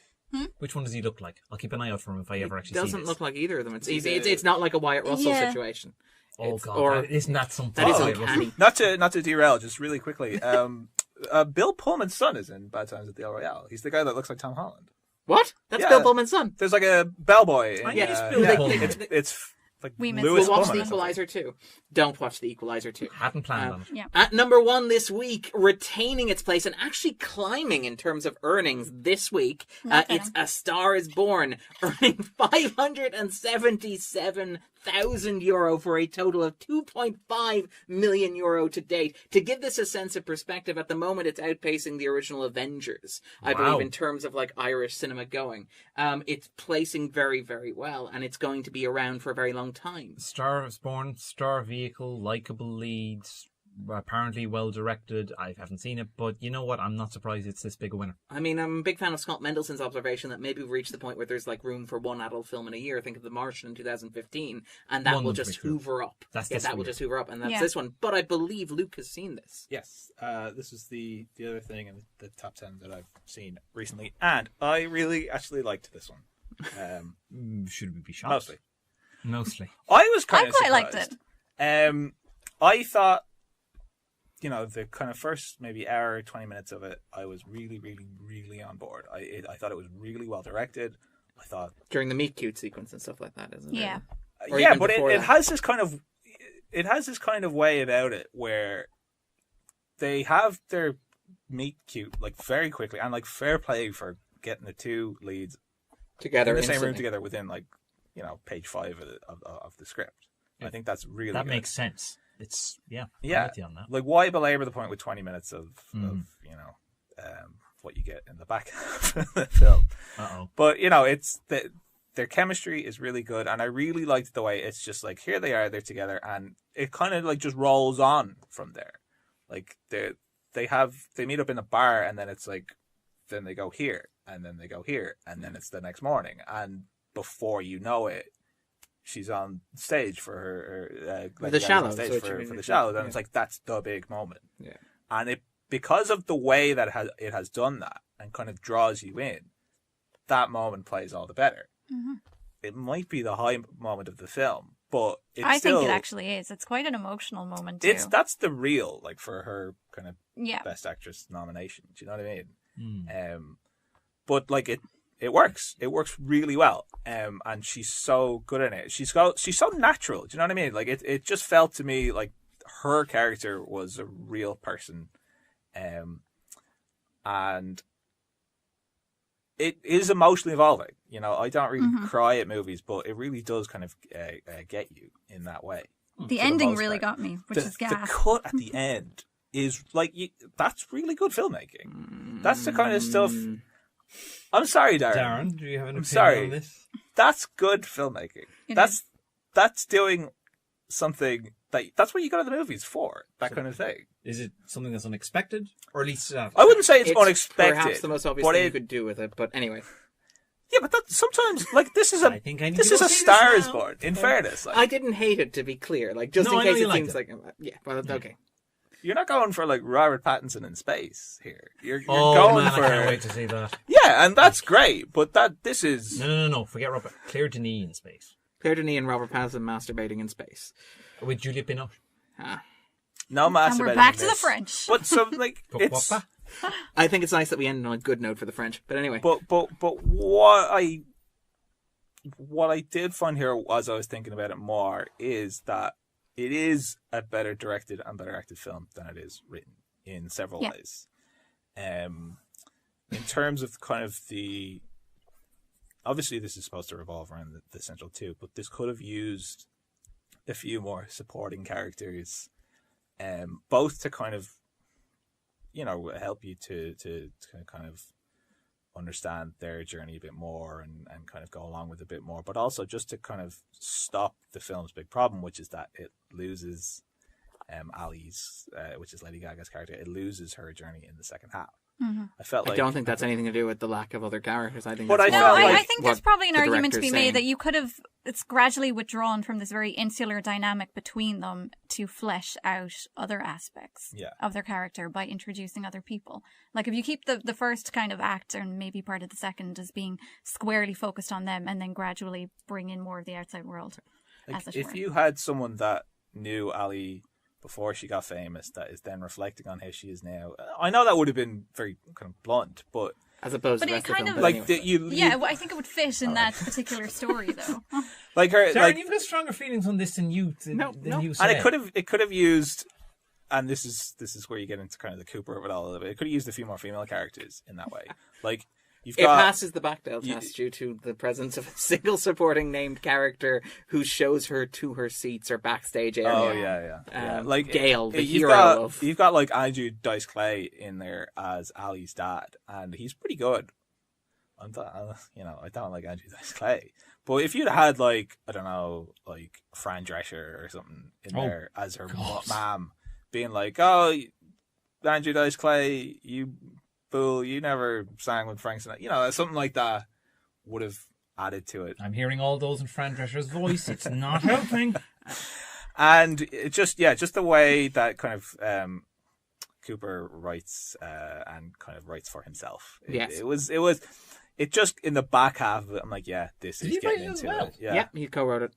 Which one does he look like? I'll keep an eye out for him if I ever actually see Doesn't this. look like either of them. It's easy. It's not like a Wyatt Russell Yeah. situation. Oh, It's- God. or- Isn't that something? That is Oh, uncanny. Not to derail, just really quickly. Bill Pullman's son is in Bad Times at the El Royale. He's the guy that looks like Tom Holland. What? That's Yeah. Bill Pullman's son. There's like a bellboy. I In, guess uh, Bill yeah, Pullman. it's like We miss Lewis We'll watch Pullman The or something. Equalizer 2. Don't watch The Equalizer 2. Hadn't planned on it. Yeah. At number 1 this week, retaining its place and actually climbing in terms of earnings this week, it's A Star Is Born, earning €577,000 for a total of €2.5 million to date. To give this a sense of perspective, at the moment it's outpacing the original Avengers, I Wow. believe, in terms of like Irish cinema going. It's placing very, very well, and it's going to be around for a very long time. Star is Born, star vehicle, likable leads, apparently well directed. I haven't seen it, but you know what? I'm not surprised it's this big a winner. I mean, I'm a big fan of Scott Mendelssohn's observation that maybe we've reached the point where there's like room for one adult film in a year. Think of The Martian in 2015, and that One will would just be true. hoover up. That's yeah, this that will week. just hoover up, and that's Yeah. this one. But I believe Luke has seen this. Yes, this is the other thing in the top 10 that I've seen recently, and I really actually liked this one. Should we be shocked? Mostly. I was kind I of quite liked surprised. I thought, the kind of first maybe hour, 20 minutes of it, I was really, really, really on board. I thought it was really well directed. I thought, During the meet cute sequence and stuff like that, isn't it? Yeah. Or yeah, even but before it that. has this kind of way about it where they have their meet cute like very quickly, and like fair play for getting the two leads Together in the same room instantly. together within page 5 of the script. I think that's really That good. makes sense. It's I'm Yeah, with you on that. like why belabor the point with 20 minutes of what you get in the back of the film. Uh-oh. But it's their chemistry is really good, and I really liked the way it's just like here they are, they're together, and it kind of like just rolls on from there. Like they meet up in a bar, and then it's like then they go here, and then they go here, and then it's the next morning, and before you know it, she's on stage for her The Shallows, stage so what you for mean, the Shallows, and yeah. it's like that's the big moment. Yeah. And it because of the way that it has done that and kind of draws you in, that moment plays all the better. Mm-hmm. It might be the high moment of the film, but it's I still, think it actually is. It's quite an emotional moment too. that's the real like for her kind of Yeah. Best Actress nomination. Do you know what I mean? Mm. But like it works. It works really well. And she's so good in it. She's so natural. Do you know what I mean? Like it just felt to me like her character was a real person. And it is emotionally involving. I don't really cry at movies, but it really does kind of get you in that way. The for ending most really part. got me, which is The gas. cut at the end is like that's really good filmmaking. That's the kind of stuff. I'm sorry, Darren, do you have an opinion sorry. on this? That's good filmmaking. It That's doing something that's what you go to the movies for. That kind of thing. Is it something that's unexpected, or at least I wouldn't say it's unexpected. Perhaps the most obvious but thing you could do with it, but anyway. Yeah, but that sometimes like this is a I think I need this to is go a see Star this is now. Born. In fairness, like, I didn't hate it, to be clear. Like, just No, in I know case you it liked seems it. like... Yeah, well, okay. you're not going for like Robert Pattinson in space here. You're Oh going man, for I can't wait to see that. yeah, and that's great. But this is No. Forget Robert. Claire Denis in space Claire Denis and Robert Pattinson masturbating in space. with Juliette Binoche. no masturbating. And we're back in to the this. French. But so like it's. Pourquoi pas? I think it's nice that we ended on a good note for the French. But anyway. But what I did find here as I was thinking about it more is that it is a better directed and better acted film than it is written in several Yeah. ways. In terms of kind of obviously this is supposed to revolve around the central two, but this could have used a few more supporting characters, both to kind of help you to kind of understand their journey a bit more and kind of go along with it a bit more, but also just to kind of stop the film's big problem, which is that it loses Ali's, which is Lady Gaga's character, it loses her journey in the second half. I felt I like don't think that's anything to do with the lack of other characters. I think But that's I No, more felt I like think what there's probably an the argument to be director's made saying. that you could have. It's gradually withdrawn from this very insular dynamic between them to flesh out other aspects Yeah. of their character by introducing other people. Like if you keep the first kind of act and maybe part of the second as being squarely focused on them, and then gradually bring in more of the outside world. Like, as it if were. you had someone that knew Ali before she got famous, that is then reflecting on how she is now, I know that would have been very kind of blunt, but As opposed But to the it rest of the kind film. of- But like anyway. Yeah, well, I think it would fit in that particular story, though. like her, Darren, like, you've got stronger feelings on this than you No. you and said. it could have used, and this is where you get into kind of the Cooper of it all a little bit. It could have used a few more female characters in that way. Like you've It got passes the Bechdel test due to the presence of a single supporting named character who shows her to her seats or backstage area. Oh yeah. Like Gale, the you've hero got, of... You've got like Andrew Dice Clay in there as Ali's dad, and he's pretty good. I don't like Andrew Dice Clay, but if you'd had like I don't know, like Fran Drescher or something in Oh, there as her God. mom, being like, "Oh, Andrew Dice Clay, you fool, you never sang with Frank Sinatra," something like that would have added to it. I'm hearing all those in Fran Drescher's voice. It's not helping. And it just the way that kind of Cooper writes and kind of writes for himself. It just in the back half of it, I'm like, yeah, this is getting into it. Yeah, he co-wrote it.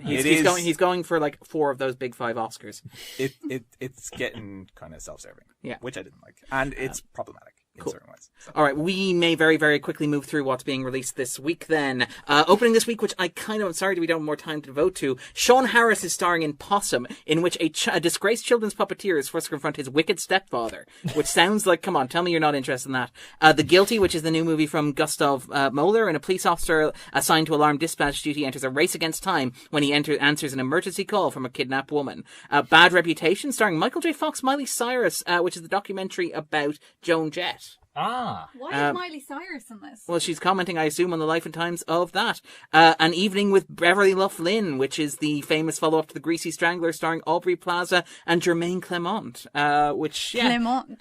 He's He's going for like 4 of those big 5 Oscars. It's getting kind of self-serving. Yeah, which I didn't like, and it's problematic. In certain ways. So. All right, we may very, very quickly move through what's being released this week then. Opening this week, which I kind of am sorry we don't have more time to devote to, Sean Harris is starring in Possum, in which a disgraced children's puppeteer is forced to confront his wicked stepfather, which sounds like, come on, tell me you're not interested in that. The Guilty, which is the new movie from Gustav Moeller, and a police officer assigned to alarm dispatch duty enters a race against time when he answers an emergency call from a kidnapped woman. Bad Reputation, starring Michael J. Fox, Miley Cyrus, which is the documentary about Joan Jett. Why is Miley Cyrus in this? Well, she's commenting, I assume, on the life and times of that. An Evening with Beverly Loughlin, which is the famous follow-up to The Greasy Strangler, starring Aubrey Plaza and Germaine Clement. Clement.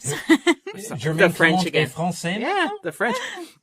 The French again. Français, yeah, the French.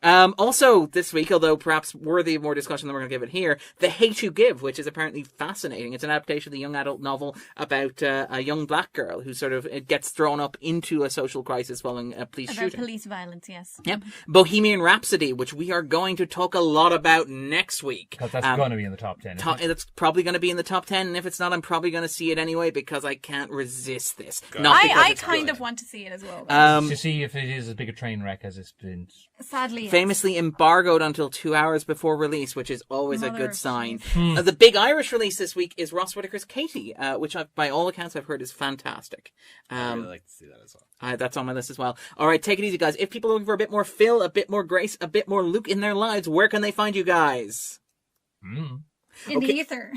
Also, this week, although perhaps worthy of more discussion than we're going to give it here, The Hate You Give, which is apparently fascinating. It's an adaptation of the young adult novel about a young black girl who sort of gets thrown up into a social crisis following a police shooting. Police violence, yes. Yep. Bohemian Rhapsody, which we are going to talk a lot about next week. Because that's going to be in the top 10. It's probably going to be in the top 10, and if it's not, I'm probably going to see it anyway because I can't resist this. I kind of want to see it as well. To see if it is as big a train wreck as it's been. Sadly, yes. Famously embargoed until 2 hours before release, which is always a good sign. The big Irish release this week is Ross Whitaker's Katie, which by all accounts I've heard is fantastic. I really like to see that as well. That's on my list as well. All right, take it easy, guys. If people are looking for a bit more Phil, a bit more Grace, a bit more Luke in their lives, where can they find you guys? In the ether.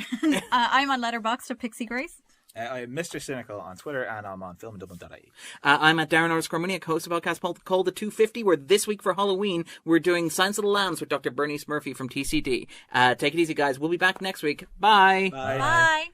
I'm on Letterboxd to Pixie Grace. I'm Mr. Cynical on Twitter, and I'm on filmanddublin.ie. I'm at Darren _ host of a podcast called The 250, where this week for Halloween, we're doing Silence of the Lambs with Dr. Bernice Murphy from TCD. Take it easy, guys. We'll be back next week. Bye. Bye. Bye.